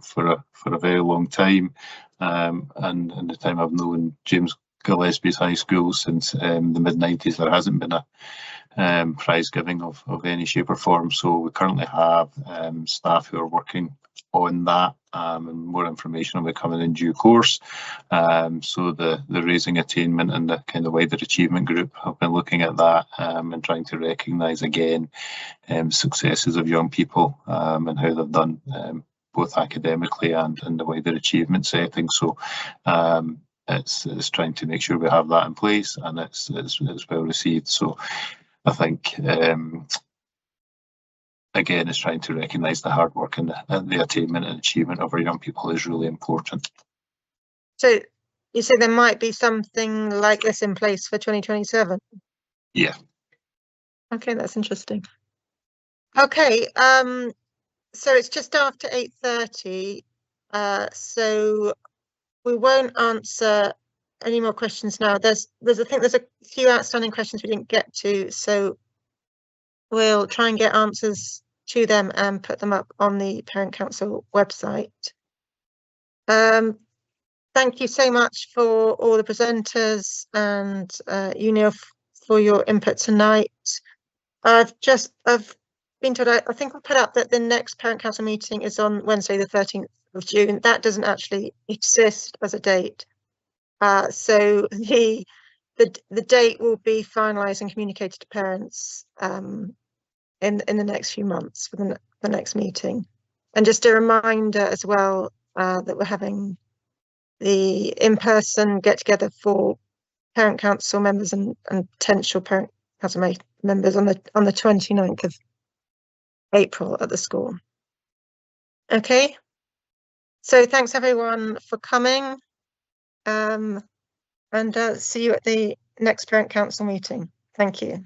for a very long time, and in the time I've known James Gillespie's High School since the mid-90s, there hasn't been a prize giving of any shape or form. So we currently have staff who are working on that, and more information will be coming in due course. So the Raising Attainment and the kind of wider achievement group have been looking at that and trying to recognise again successes of young people and how they've done both academically and in the wider achievement setting. So it's trying to make sure we have that in place, and it's well received. So I think again, it's trying to recognise the hard work and the attainment and achievement of our young people is really important. So you say there might be something like this in place for 2027? Yeah. Okay, that's interesting. Okay, so it's just after 8:30, so we won't answer any more questions now. I think there's a few outstanding questions we didn't get to, so we'll try and get answers to them and put them up on the Parent Council website. Thank you so much for all the presenters and you, Neil, for your input tonight. I've been told, I think I'll put up that the next Parent Council meeting is on Wednesday, the 13th of June. That doesn't actually exist as a date. So the date will be finalised and communicated to parents in the next few months for the next meeting. And just a reminder as well that we're having the in-person get-together for Parent Council members and potential Parent Council members on the 29th of April at the school. Okay, so thanks everyone for coming, and see you at the next Parent Council meeting. Thank you.